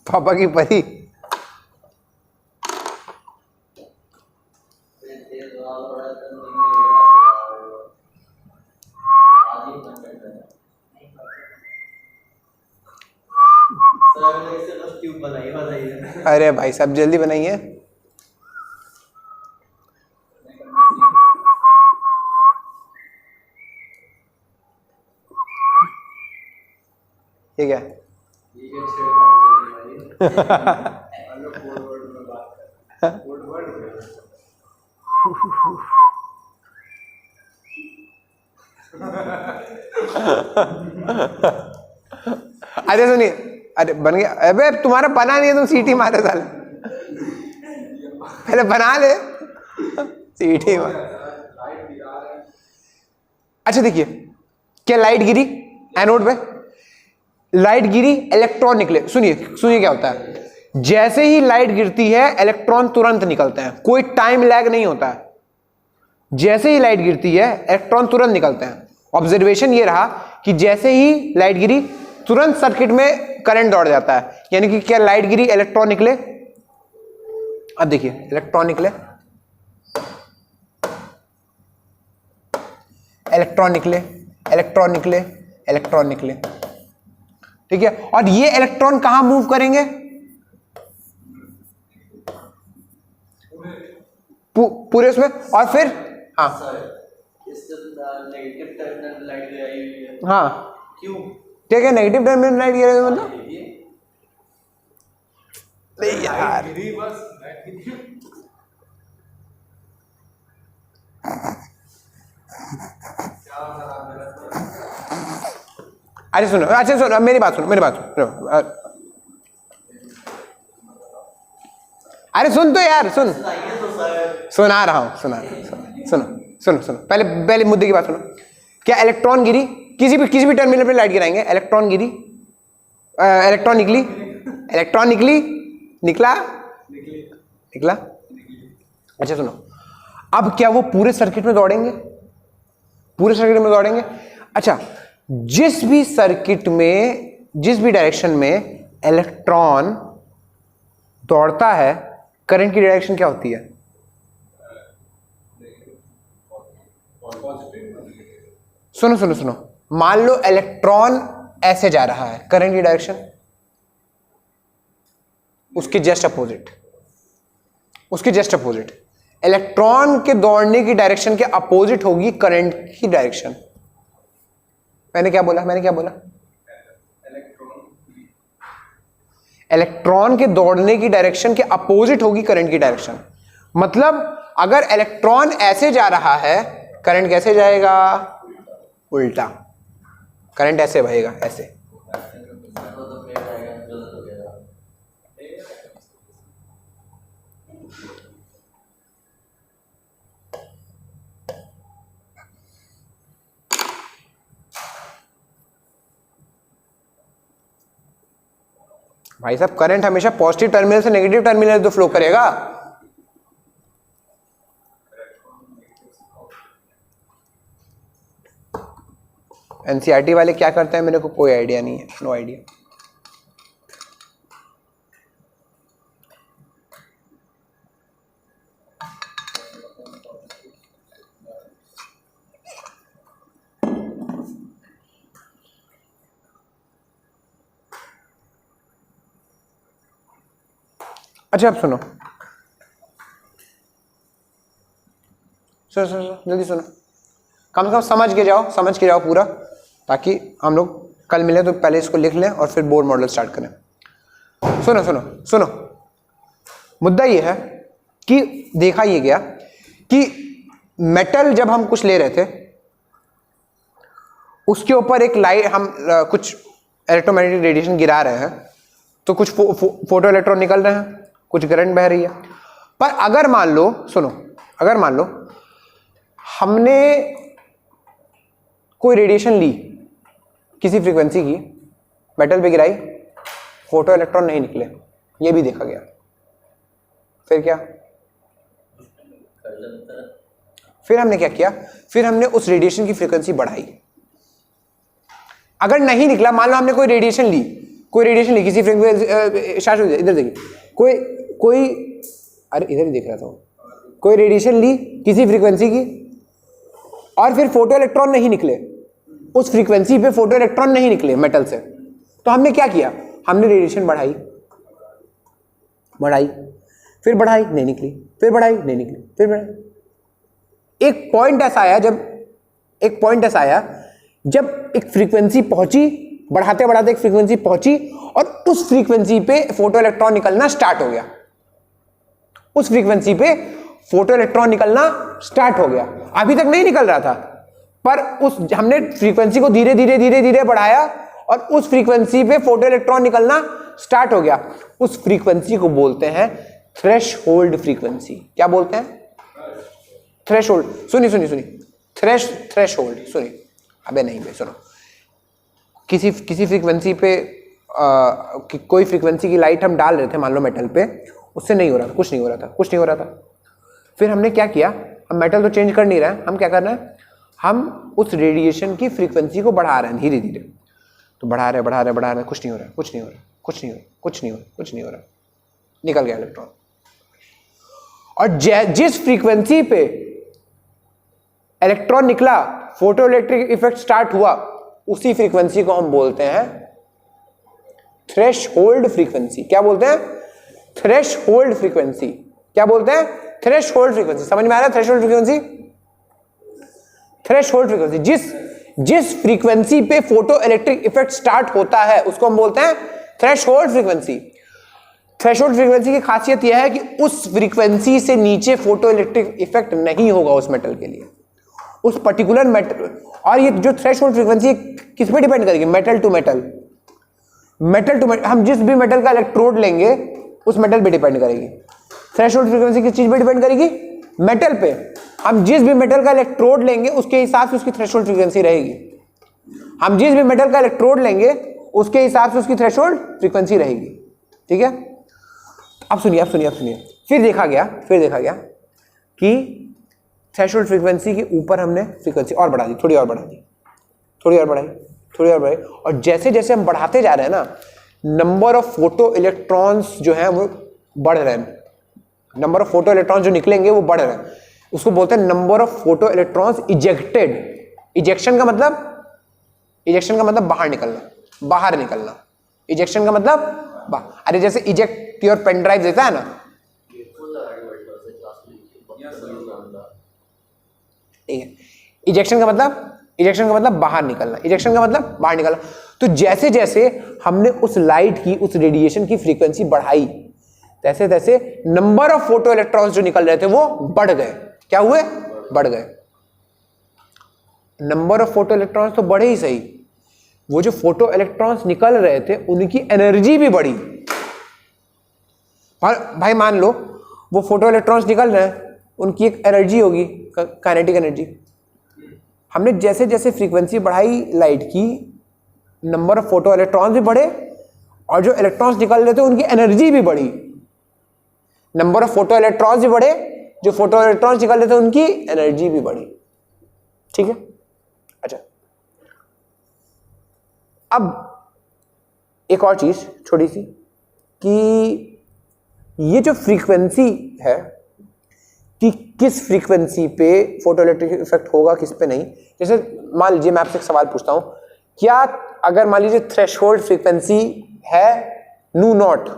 पापा की परी। अरे भाई साहब जल्दी बनाइए। ये क्या है? अरे सुनिए, अरे बन गया। अबे तुम्हारा बना नहीं है, तुम सीटी मारे साले, पहले बना ले, सीटी मार। अच्छा देखिए, क्या लाइट गिरी एनोड पे, लाइट गिरी, इलेक्ट्रॉन निकले। सुनिए क्या होता है, जैसे ही लाइट गिरती है इलेक्ट्रॉन तुरंत निकलते हैं, कोई टाइम लैग नहीं होता है। जैसे ही लाइट गिरती है इलेक्ट्रॉन तुरंत निकलते हैं। ऑब्जर्वेशन ये रहा कि जैसे ही लाइट गिरी तुरंत सर्किट में करंट दौड़ जाता है, यानी कि क्या लाइट गिरी इलेक्ट्रॉन निकले। अब देखिए इलेक्ट्रॉन निकले, इलेक्ट्रॉन निकले, इलेक्ट्रॉन निकले, इलेक्ट्रॉन निकले, ठीक है। और ये इलेक्ट्रॉन कहां मूव करेंगे? पूरे उसमें। और फिर हाँ नेगेटिव टर्मिनल लाइट आई हुई है। हाँ क्यों? ठीक है, नेगेटिव टर्मिनल लाइट गिर मतलब नहीं यार, अरे सुनो, अच्छा सुनो, मेरी बात सुनो। अरे सुन तो यार, सुना रहा हूं, सुनो। पहले मुद्दे की बात सुनो। क्या इलेक्ट्रॉन गिरी, किसी भी टर्मिनल पे लाइट गिराएंगे, इलेक्ट्रॉन गिरी, इलेक्ट्रॉन निकली, निकला। अच्छा सुनो, अब क्या वो पूरे सर्किट में दौड़ेंगे? अच्छा, जिस भी सर्किट में, जिस भी डायरेक्शन में इलेक्ट्रॉन दौड़ता है, करंट की डायरेक्शन क्या होती है? सुनो, मान लो इलेक्ट्रॉन ऐसे जा रहा है, करंट की डायरेक्शन उसके जस्ट अपोजिट। उसके जस्ट अपोजिट। इलेक्ट्रॉन के दौड़ने की डायरेक्शन के अपोजिट होगी करंट की डायरेक्शन। मैंने क्या बोला? इलेक्ट्रॉन के दौड़ने की डायरेक्शन के अपोजिट होगी करंट की डायरेक्शन। मतलब अगर इलेक्ट्रॉन ऐसे जा रहा है, करंट कैसे जाएगा? उल्टा। करंट ऐसे बहेगा, ऐसे। भाई साहब, करंट हमेशा पॉजिटिव टर्मिनल से नेगेटिव टर्मिनल तो फ्लो करेगा। एनसीईआरटी वाले क्या करते हैं मेरे को कोई आइडिया नहीं है, नो आइडिया। अच्छा अब सुनो, सुनो जल्दी सुनो, कम से कम समझ के जाओ पूरा, ताकि हम लोग कल मिले तो पहले इसको लिख लें और फिर बोर्ड मॉडल स्टार्ट करें। सुनो, मुद्दा ये है कि देखा ये गया कि मेटल जब हम कुछ ले रहे थे उसके ऊपर एक लाइट, हम कुछ इलेक्ट्रोमैग्नेटिक रेडिएशन गिरा रहे हैं, तो कुछ फोटो इलेक्ट्रॉन निकल रहे हैं, कुछ करंट बह रही है। पर अगर मान लो हमने कोई रेडिएशन ली किसी फ्रीक्वेंसी की, मेटल पे गिराई, फोटो इलेक्ट्रॉन नहीं निकले, ये भी देखा गया। फिर क्या? फिर हमने क्या किया? फिर हमने उस रेडिएशन की फ्रीक्वेंसी बढ़ाई। अगर नहीं निकला, मान लो हमने कोई रेडिएशन ली किसी फ्रीक्वेंसी, इधर देखिए, कोई अरे इधर ही देख रहा था, कोई रेडिएशन ली किसी फ्रीक्वेंसी की और फिर फोटो इलेक्ट्रॉन नहीं निकले, उस फ्रीक्वेंसी पे फोटो इलेक्ट्रॉन नहीं निकले मेटल से, तो हमने क्या किया? हमने रेडिएशन बढ़ाई, फिर बढ़ाई नहीं निकली, फिर बढ़ाई नहीं निकली, फिर बढ़ाई। एक पॉइंट ऐसा आया जब एक फ्रीक्वेंसी पहुंची, बढ़ाते बढ़ाते एक फ्रीक्वेंसी पहुंची और उस फ्रीक्वेंसी पे फोटो इलेक्ट्रॉन निकलना स्टार्ट हो गया। अभी तक नहीं निकल रहा था, पर हमने फ्रीक्वेंसी को धीरे धीरे बढ़ाया और उस फ्रीक्वेंसी पे फोटो इलेक्ट्रॉन निकलना स्टार्ट हो गया। उस फ्रीक्वेंसी को बोलते हैं थ्रेशहोल्ड फ्रीक्वेंसी। क्या बोलते हैं? थ्रेशहोल्ड। सुनिए, थ्रेशहोल्ड सुनिए। अबे नहीं भाई, सुनो, किसी फ्रीक्वेंसी पे कोई फ्रीक्वेंसी की लाइट हम डाल रहे थे, मान लो मेटल पे, उससे नहीं हो रहा था, कुछ नहीं हो रहा था। फिर हमने क्या किया? हम मेटल तो चेंज कर नहीं रहे हैं, हम क्या कर रहे हैं? हम उस रेडिएशन की फ्रीक्वेंसी को बढ़ा रहे हैं धीरे धीरे। तो बढ़ा रहे हैं, कुछ नहीं हो रहा, निकल गया इलेक्ट्रॉन। और जिस फ्रीक्वेंसी पे इलेक्ट्रॉन निकला, फोटो इलेक्ट्रिक इफेक्ट स्टार्ट हुआ, उसी फ्रीक्वेंसी को हम बोलते हैं थ्रेशहोल्ड फ्रीक्वेंसी। क्या बोलते हैं? Threshold frequency. क्या बोलते हैं? Threshold frequency. समझ में आ रहा है? थ्रेशहोल्ड फ्रीक्वेंसी जिस फ्रीक्वेंसी पे फोटो इलेक्ट्रिक इफेक्ट स्टार्ट होता है उसको हम बोलते हैं थ्रेशहोल्ड फ्रीक्वेंसी। थ्रेशहोल्ड फ्रीक्वेंसी की खासियत यह है कि उस फ्रीक्वेंसी से नीचे फोटो इलेक्ट्रिक इफेक्ट नहीं होगा उस मेटल के लिए, उस पर्टिकुलर मेटल। और ये जो थ्रेशहोल्ड फ्रीक्वेंसी किस पे डिपेंड करेगी? Metal to metal. हम जिस भी मेटल का इलेक्ट्रोड लेंगे उस मेटल पे डिपेंड करेगी। थ्रेशहोल्ड फ्रीक्वेंसी किस चीज पे डिपेंड करेगी? मेटल पे। हम जिस भी मेटल का इलेक्ट्रोड लेंगे उसके हिसाब से उसकी थ्रेशहोल्ड फ्रीक्वेंसी रहेगी। ठीक है? अब सुनिए। फिर देखा गया कि थ्रेशहोल्ड फ्रीक्वेंसी के ऊपर हमने फ्रीक्वेंसी और बढ़ा दी, थोड़ी और बढ़ाई, और जैसे जैसे हम बढ़ाते जा रहे हैं ना, नंबर ऑफ फोटो इलेक्ट्रॉन्स जो हैं वो बढ़ रहे हैं। नंबर ऑफ फोटो इलेक्ट्रॉन्स जो निकलेंगे वो बढ़ रहे हैं। उसको बोलते हैं number of photo electrons ejected. Ejection का मतलब बाहर निकलना। इजेक्शन का मतलब अरे जैसे इजेक्ट योर पेन ड्राइव देता है ना, ठीक है। इजेक्शन का मतलब बाहर निकलना, इजेक्शन का मतलब बाहर निकलना। तो जैसे जैसे हमने उस लाइट की, उस रेडिएशन की फ्रीक्वेंसी बढ़ाई, तैसे तैसे नंबर ऑफ फोटो इलेक्ट्रॉन्स जो निकल रहे थे वो बढ़ गए। क्या हुए? बढ़ गए। नंबर ऑफ फोटो इलेक्ट्रॉन्स तो बढ़े ही सही, वो जो फोटो इलेक्ट्रॉन्स निकल रहे थे उनकी एनर्जी भी बढ़ी। भाई मान लो वो फोटो इलेक्ट्रॉन्स निकल रहे हैं, उनकी एक एनर्जी होगी, काइनेटिक एनर्जी। हमने जैसे जैसे फ्रीक्वेंसी बढ़ाई लाइट की, नंबर ऑफ फोटो इलेक्ट्रॉन्स भी बढ़े और जो इलेक्ट्रॉन्स निकल रहे थे उनकी एनर्जी भी बढ़ी। नंबर ऑफ फोटो इलेक्ट्रॉन्स भी बढ़े, जो फोटो इलेक्ट्रॉन्स निकल रहे थे उनकी एनर्जी भी बढ़ी। ठीक है। अच्छा, अब एक और चीज छोटी सी, कि ये जो फ्रीक्वेंसी है कि किस फ्रीक्वेंसी पे फोटो इलेक्ट्रिक इफेक्ट होगा, किस पे नहीं। जैसे मान लीजिए मैं आपसे एक सवाल पूछता हूं, क्या अगर मान लीजिए थ्रेशोल्ड फ्रीक्वेंसी है नू नॉट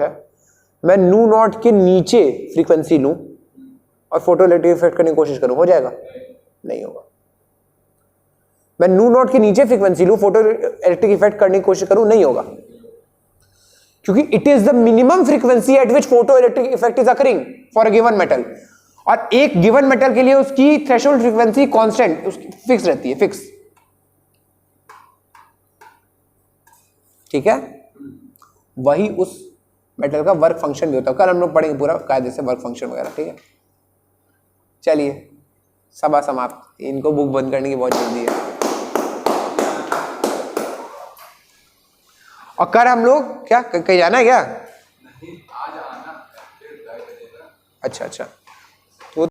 है, मैं नू नॉट के नीचे फ्रीक्वेंसी लूं और फोटो इलेक्ट्रिक इफेक्ट करने की कोशिश करूं, हो जाएगा? नहीं होगा। मैं नू नॉट के नीचे फ्रीक्वेंसी लूं, फोटो इलेक्ट्रिक इफेक्ट करने की कोशिश करूं, नहीं होगा, क्योंकि it is the minimum frequency eight which photo electric effect is occurring for a given metal. और एक गिवन मेटल के लिए उसकी थ्रेशोल्ड फ्रीक्वेंसी कांस्टेंट, उसकी फिक्स रहती है, फिक्स। ठीक है। वही उस मेटल का वर्क फंक्शन भी होता है। कल हम लोग पढ़ेंगे पूरा कायदे से वर्क फंक्शन वगैरह। ठीक है, चलिए सभा समाप्त। इनको बुक बंद करने की बहुत जल्दी है। और कल हम लोग क्या कहीं जाना है क्या? नहीं, आज आना, फिर 2:30 बजे। अच्छा।